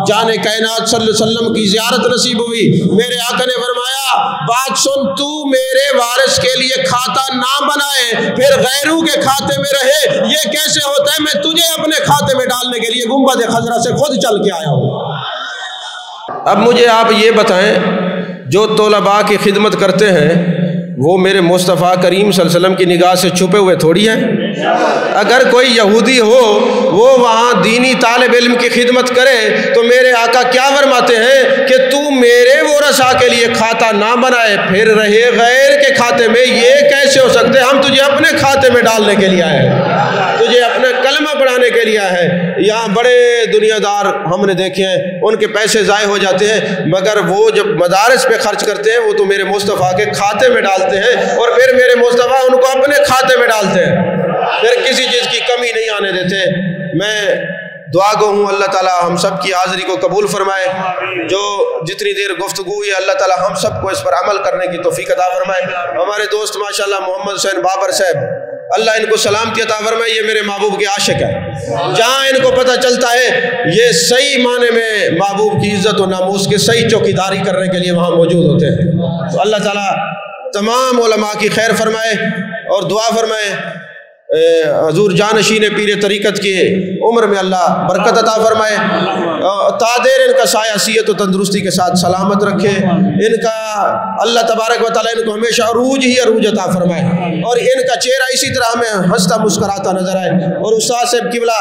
جانے کائنات صلی اللہ علیہ وسلم کی زیارت نصیب ہوئی. میرے آقا نے فرمایا بات سن، تو میرے وارث کے لیے کھاتا نہ بنائے پھر غیروں کے کھاتے میں رہے، یہ کیسے ہوتا ہے؟ میں تجھے اپنے کھاتے میں ڈالنے کے لیے گنبد خضرا سے خود چل کے آیا ہوں. اب مجھے آپ یہ بتائیں جو طلباء کی خدمت کرتے ہیں وہ میرے مصطفیٰ کریم صلی اللہ علیہ وسلم کی نگاہ سے چھپے ہوئے تھوڑی ہیں. اگر کوئی یہودی ہو وہ وہاں دینی طالب علم کی خدمت کرے تو میرے آقا کیا فرماتے ہیں کہ تو میرے ورثاء کے لیے کھاتا نہ بنائے پھر رہے غیر کے کھاتے میں. یہ کیسے ہو سکتے؟ ہم تجھے اپنے کھاتے میں ڈالنے کے لیے آئے ہیں، تجھے اپنا کلمہ پڑھانے کے لیے آئے ہیں. یہاں بڑے دنیا دار ہم نے دیکھے ہیں، ان کے پیسے ضائع ہو جاتے ہیں مگر وہ جب مدارس پہ خرچ کرتے ہیں وہ تو میرے مصطفیٰ کے کھاتے میں ڈالتے ہیں اور پھر میرے مصطفیٰ ان کو اپنے کھاتے میں ڈالتے ہیں، پھر کسی چیز کی کمی نہیں آنے دیتے. میں دعا گو ہوں اللہ تعالیٰ ہم سب کی حاضری کو قبول فرمائے. جو جتنی دیر گفتگو ہوئی اللہ تعالیٰ ہم سب کو اس پر عمل کرنے کی توفیق عطا فرمائے. ہمارے دوست ماشاءاللہ محمد حسین بابر صاحب اللہ ان کو سلامتی عطا فرمائے، یہ میرے محبوب کے عاشق ہیں. جہاں ان کو پتہ چلتا ہے یہ صحیح معنی میں محبوب کی عزت و ناموس کے صحیح چوکیداری کرنے کے لیے وہاں موجود ہوتے ہیں. تو اللہ تعالیٰ تمام علماء کی خیر فرمائے اور دعا فرمائے. حضور جانشین پیر طریقت کی عمر میں اللہ برکت عطا فرمائے، تادیر ان کا سایہ صحت و تندرستی کے ساتھ سلامت رکھے. ان کا اللہ تبارک و تعالیٰ ان کو ہمیشہ عروج ہی عروج عطا فرمائے اور ان کا چہرہ اسی طرح ہمیں ہنستا مسکراتا نظر آئے. اور استاد صاحب قبلہ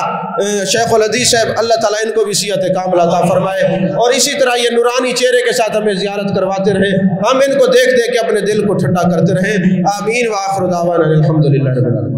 شیخ الحدیث صاحب اللہ تعالیٰ ان کو بھی صحت کاملہ عطا فرمائے اور اسی طرح یہ نورانی چہرے کے ساتھ ہمیں زیارت کرواتے رہے، ہم ان کو دیکھ دیکھ کے اپنے دل کو ٹھنڈا کرتے رہیں. آمین. وآخر دعوانا الحمدللہ رب العالمین.